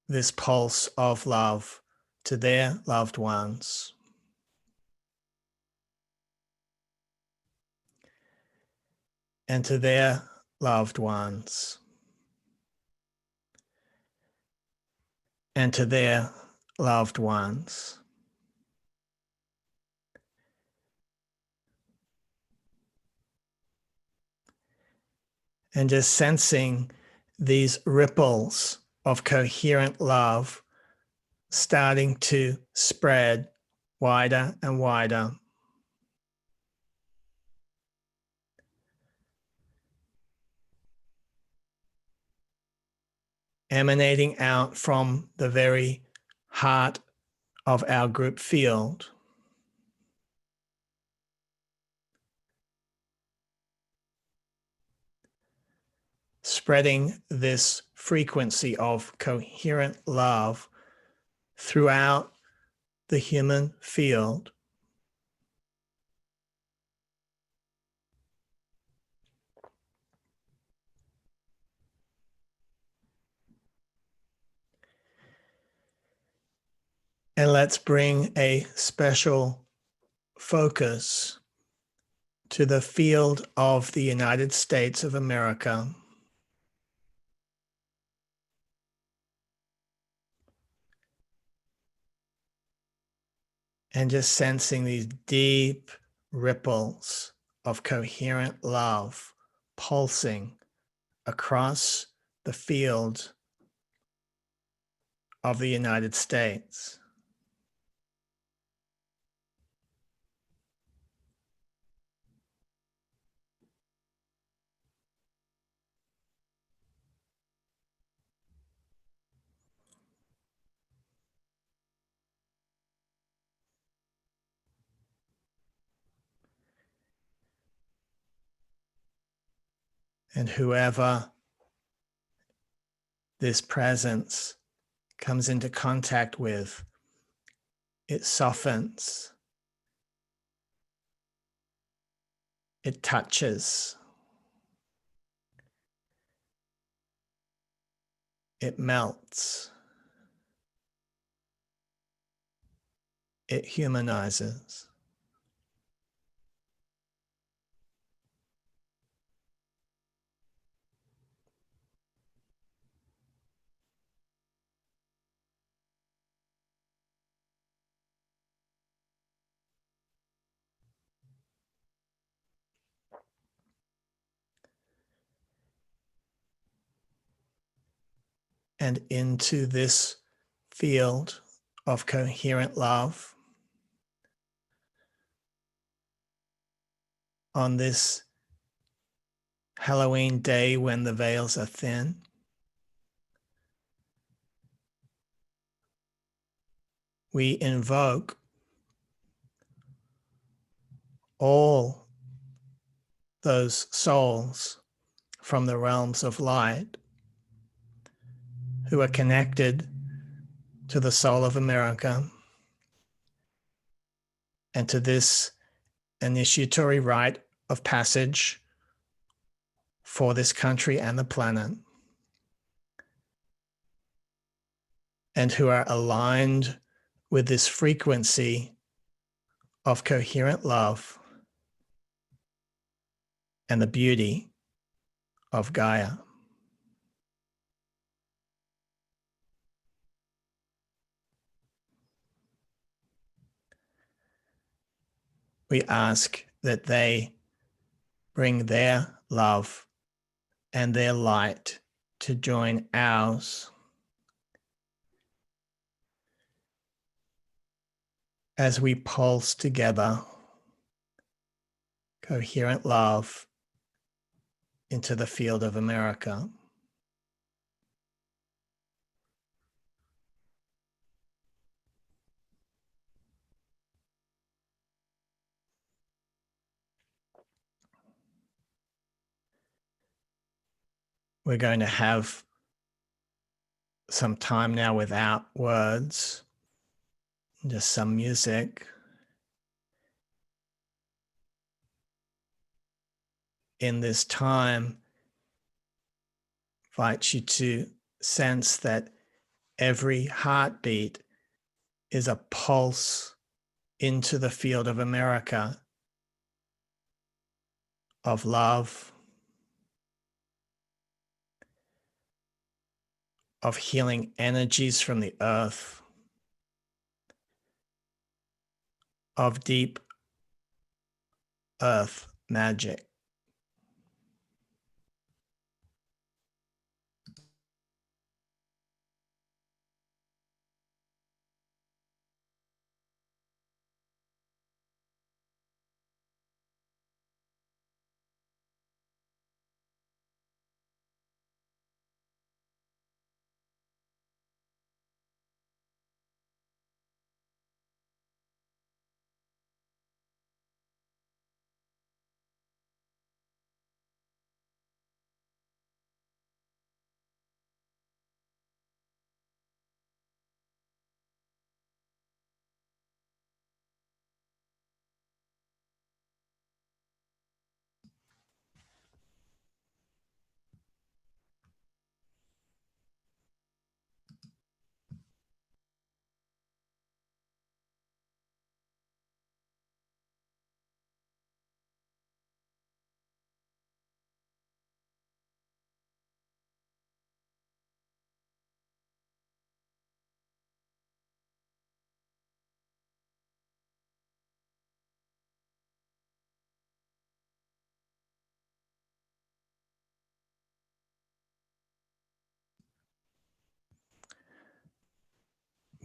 this pulse of love to their loved ones. And to their loved ones. And to their loved ones. And just sensing these ripples of coherent love starting to spread wider and wider. Emanating out from the very heart of our group field. Spreading this frequency of coherent love throughout the human field. And let's bring a special focus to the field of the United States of America. And just sensing these deep ripples of coherent love pulsing across the field of the United States. And whoever this presence comes into contact with, it softens, it touches, it melts, it humanizes. And into this field of coherent love, on this Halloween day when the veils are thin, we invoke all those souls from the realms of light who are connected to the soul of America and to this initiatory rite of passage for this country and the planet, and who are aligned with this frequency of coherent love and the beauty of Gaia. We ask that they bring their love and their light to join ours as we pulse together coherent love into the field of America. We're going to have some time now without words, just some music. In this time, I invite you to sense that every heartbeat is a pulse into the field of America, of love, of healing energies from the earth, of deep earth magic.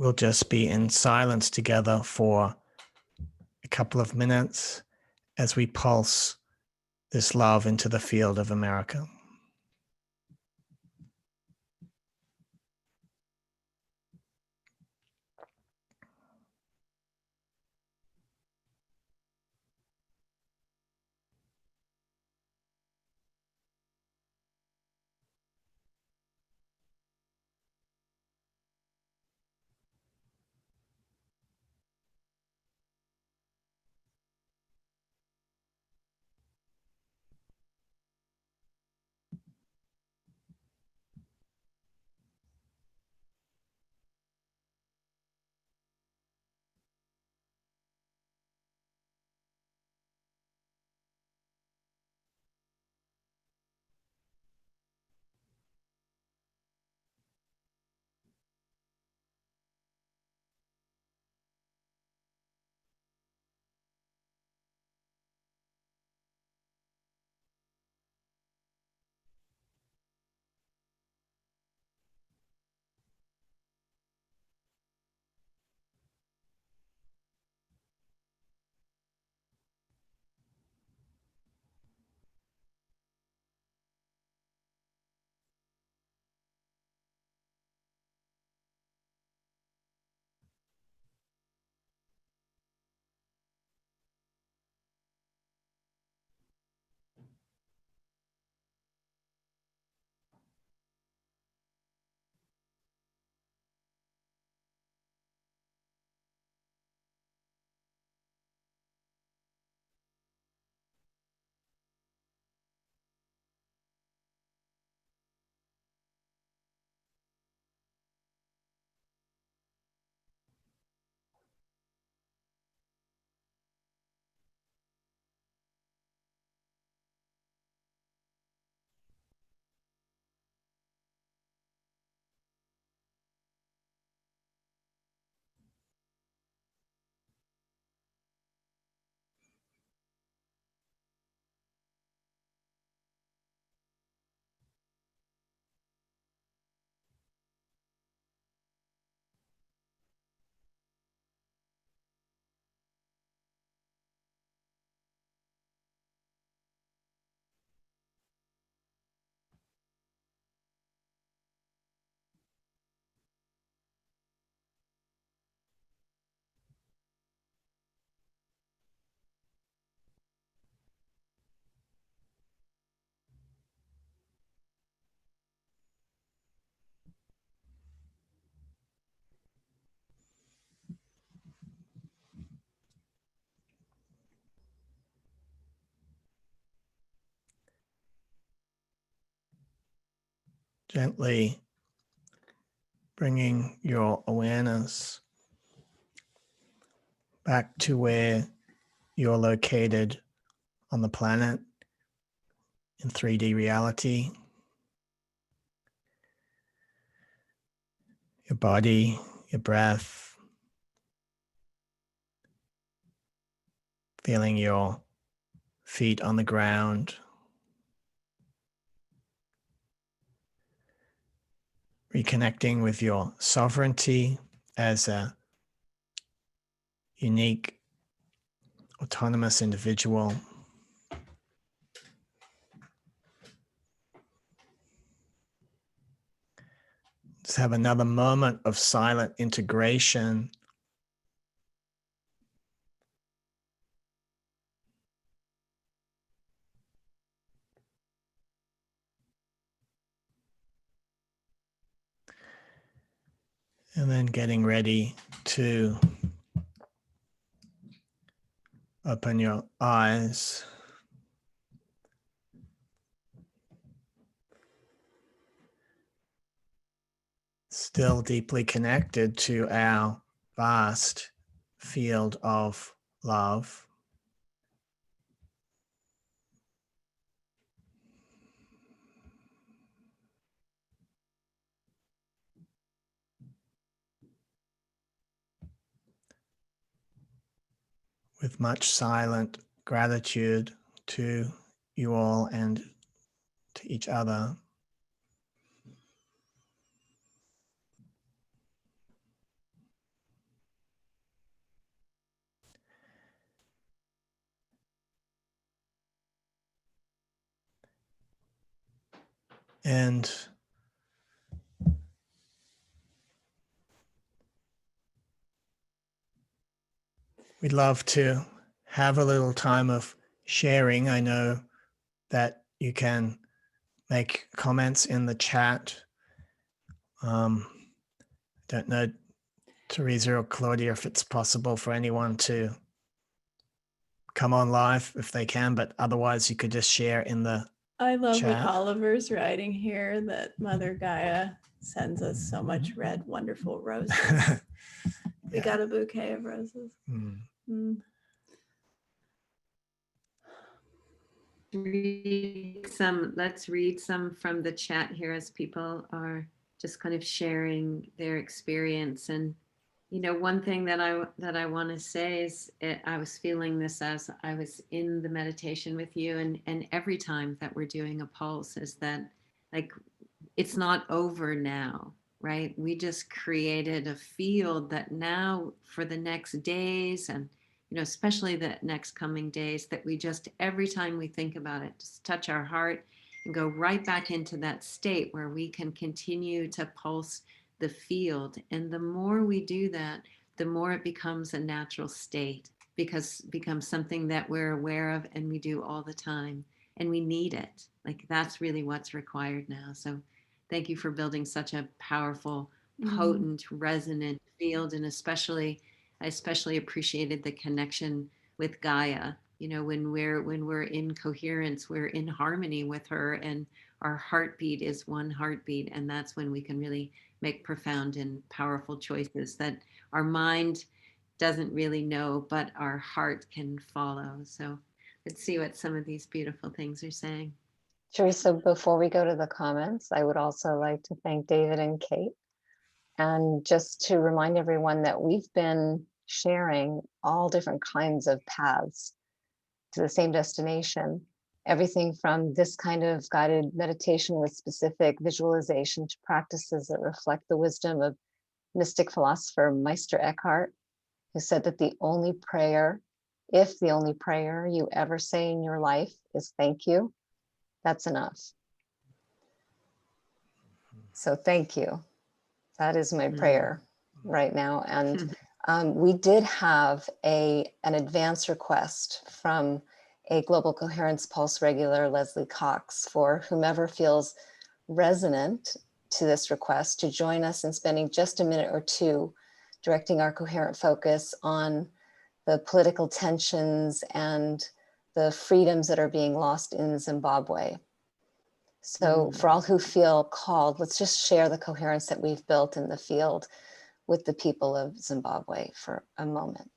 we'll just be in silence together for a couple of minutes as we pulse this love into the field of America. Gently bringing your awareness back to where you're located on the planet in 3D reality. Your body, your breath, feeling your feet on the ground. Reconnecting with your sovereignty as a unique, autonomous individual. Just have another moment of silent integration. And then getting ready to open your eyes. Still deeply connected to our vast field of love. With much silent gratitude to you all and to each other. And we'd love to have a little time of sharing. I know that you can make comments in the chat. Don't know, Teresa or Claudia, if it's possible for anyone to come on live if they can, but otherwise you could just share in the I love chat. what Oliver's writing here, that Mother Gaia sends us so much red, wonderful roses. We Yeah. got a bouquet of roses. Let's read some from the chat here as people are just kind of sharing their experience. And one thing that I want to say is I was feeling this as I was in the meditation with you, and every time that we're doing a pulse, is that like it's not over now, right? We just created a field that now for the next days, and especially the next coming days, that we just, every time we think about it, just touch our heart and go right back into that state where we can continue to pulse the field. And the more we do that, the more it becomes a natural state, because it becomes something that we're aware of and we do all the time, and we need it. Like that's really what's required now. So thank you for building such a powerful, potent, resonant field. And I especially appreciated the connection with Gaia. When we're in coherence, we're in harmony with her, and our heartbeat is one heartbeat. And that's when we can really make profound and powerful choices that our mind doesn't really know, but our heart can follow. So let's see what some of these beautiful things are saying. Teresa, before we go to the comments, I would also like to thank David and Kate. And just to remind everyone that we've been sharing all different kinds of paths to the same destination. Everything from this kind of guided meditation with specific visualization to practices that reflect the wisdom of mystic philosopher Meister Eckhart, who said that the only prayer you ever say in your life is thank you, that's enough. So thank you. That is my prayer right now. And we did have an advance request from a Global Coherence Pulse regular, Leslie Cox, for whomever feels resonant to this request to join us in spending just a minute or two directing our coherent focus on the political tensions and the freedoms that are being lost in Zimbabwe. So for all who feel called, let's just share the coherence that we've built in the field with the people of Zimbabwe for a moment.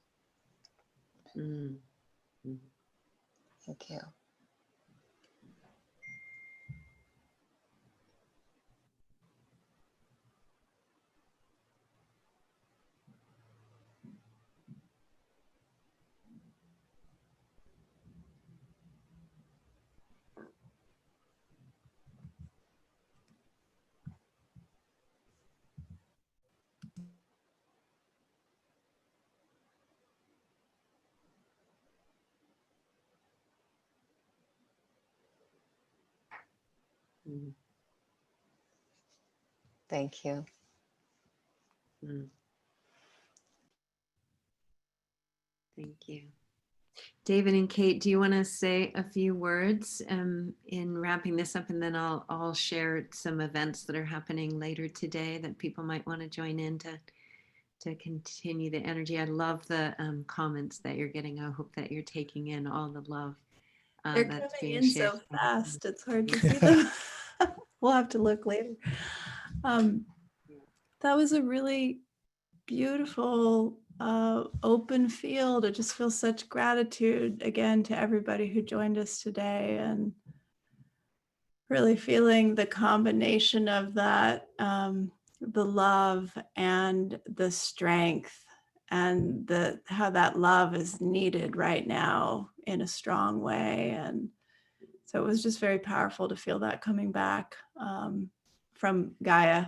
Thank you. Thank you. Thank you. David and Kate, do you want to say a few words in wrapping this up, and then I'll share some events that are happening later today that people might want to join in to continue the energy. I love the comments that you're getting. I hope that you're taking in all the love They're that's coming being in shared. so fast, it's hard to see them. We'll have to look later. That was a really beautiful open field. I just feel such gratitude again to everybody who joined us today, and really feeling the combination of that, the love and the strength, and how that love is needed right now in a strong way. And so it was just very powerful to feel that coming back from Gaia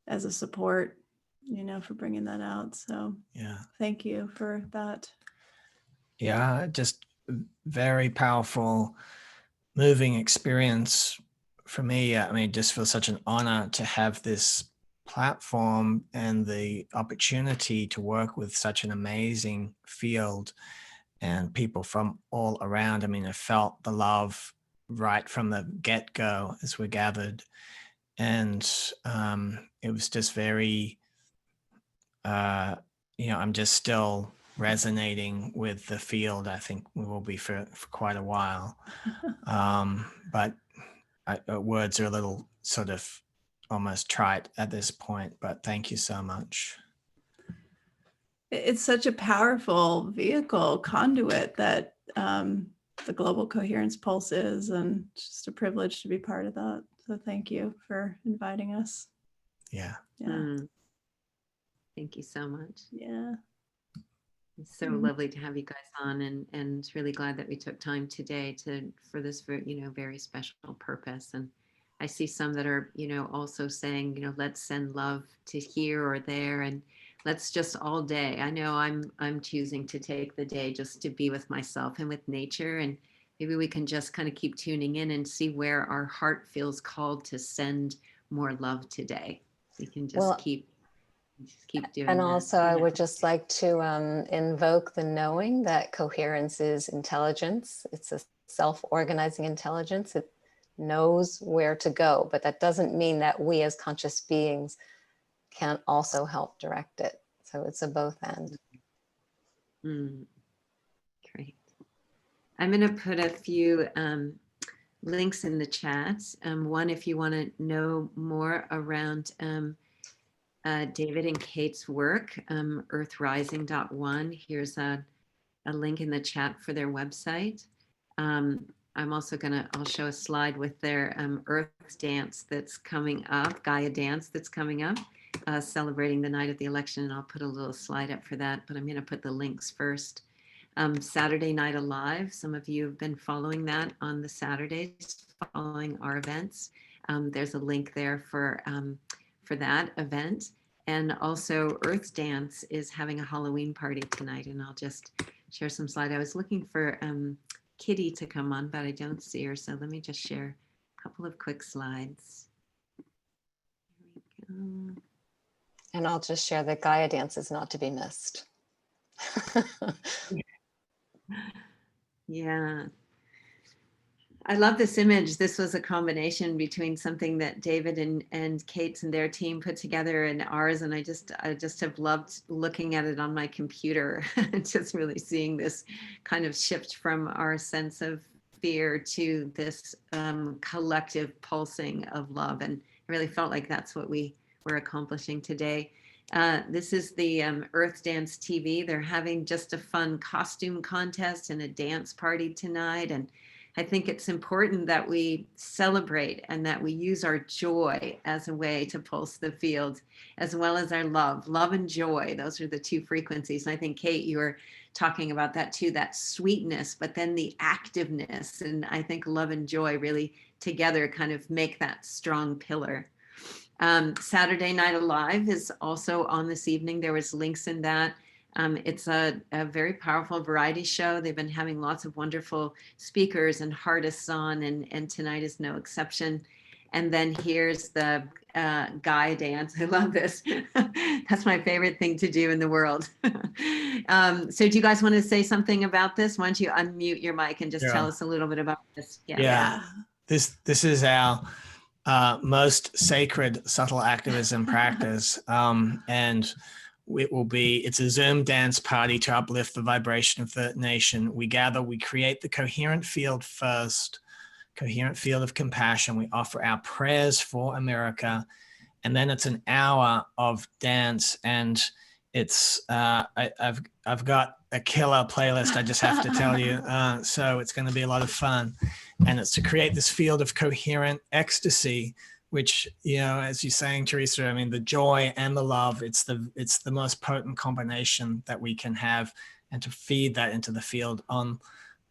as a support, for bringing that out. So yeah, thank you for that. Yeah, just very powerful, moving experience for me, I mean, it just feels such an honor to have this platform and the opportunity to work with such an amazing field and people from all around. I mean, I felt the love right from the get-go as we gathered. And it was just very, I'm just still resonating with the field. I think we will be for quite a while. But words are a little sort of almost trite at this point, but thank you so much. It's such a powerful vehicle conduit that the Global Coherence Pulse is, and it's just a privilege to be part of that. So thank you for inviting us. Yeah. Thank you so much. Yeah. It's so lovely to have you guys on, and really glad that we took time today for this very special purpose. And I see some that are also saying let's send love to here or there, and let's just all day. I know I'm choosing to take the day just to be with myself and with nature, and maybe we can just kind of keep tuning in and see where our heart feels called to send more love today. We can just keep doing and that. also I would just like to invoke the knowing that coherence is intelligence. It's a self-organizing intelligence. It knows where to go, but that doesn't mean that we as conscious beings can't also help direct it. So it's a both end. Great. I'm going to put a few links in the chat. One, if you want to know more around David and Kate's work, EarthRising.one. Here's a link in the chat for their website. I'm also I'll show a slide with their Earth dance that's coming up, Gaia dance that's coming up, celebrating the night of the election. And I'll put a little slide up for that, but I'm going to put the links first. Saturday Night Alive. Some of you have been following that on the Saturdays, following our events. There's a link there for that event. And also Earth Dance is having a Halloween party tonight, and I'll just share some slides. I was looking for Kitty to come on, but I don't see her. So let me just share a couple of quick slides. Here we go. And I'll just share that Gaia dance is not to be missed. Yeah. I love this image. This was a combination between something that David and Kate's and their team put together and ours. And I just have loved looking at it on my computer and just really seeing this kind of shift from our sense of fear to this collective pulsing of love. And I really felt like that's what we were accomplishing today. This is the Earth Dance TV. They're having just a fun costume contest and a dance party tonight. And I think it's important that we celebrate and that we use our joy as a way to pulse the field, as well as our love and joy. Those are the two frequencies. And I think, Kate, you were talking about that too, that sweetness, but then the activeness. And I think love and joy really together kind of make that strong pillar. Saturday Night Alive is also on this evening. There was links in that. It's a very powerful variety show. They've been having lots of wonderful speakers and artists on, and tonight is no exception. And then here's the Gaia dance. I love this. That's my favorite thing to do in the world. So do you guys want to say something about this? Why don't you unmute your mic and just tell us a little bit about this? Yeah. This is our most sacred subtle activism practice. And it's a Zoom dance party to uplift the vibration of the nation. We gather, we create the coherent field first, coherent field of compassion. We offer our prayers for America. And then it's an hour of dance. And it's, I've got a killer playlist, I just have to tell you. So it's going to be a lot of fun. And it's to create this field of coherent ecstasy, which, as you're saying, Teresa, I mean, the joy and the love, it's the most potent combination that we can have, and to feed that into the field on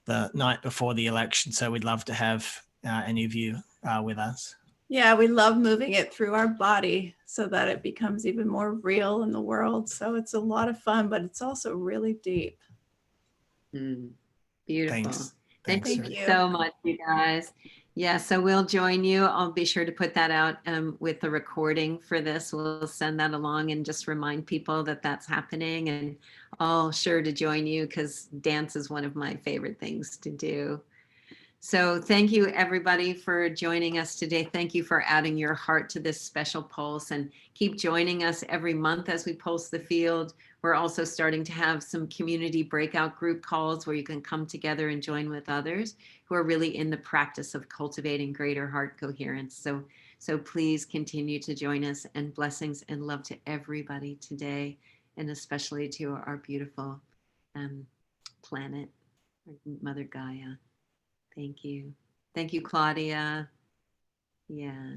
the night before the election. So we'd love to have any of you with us. Yeah, we love moving it through our body so that it becomes even more real in the world. So it's a lot of fun, but it's also really deep. Beautiful. Thanks. Thank you so much, you guys. Yeah, so we'll join you. I'll be sure to put that out with the recording for this. We'll send that along and just remind people that that's happening, and all sure to join you because dance is one of my favorite things to do. So thank you everybody for joining us today. Thank you for adding your heart to this special pulse, and keep joining us every month as we pulse the field. We're also starting to have some community breakout group calls where you can come together and join with others who are really in the practice of cultivating greater heart coherence. So please continue to join us, and blessings and love to everybody today, and especially to our beautiful planet, Mother Gaia. Thank you. Thank you, Claudia. Yeah.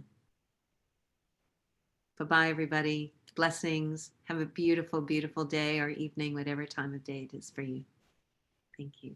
Bye-bye, everybody. Blessings. Have a beautiful, beautiful day or evening, whatever time of day it is for you. Thank you.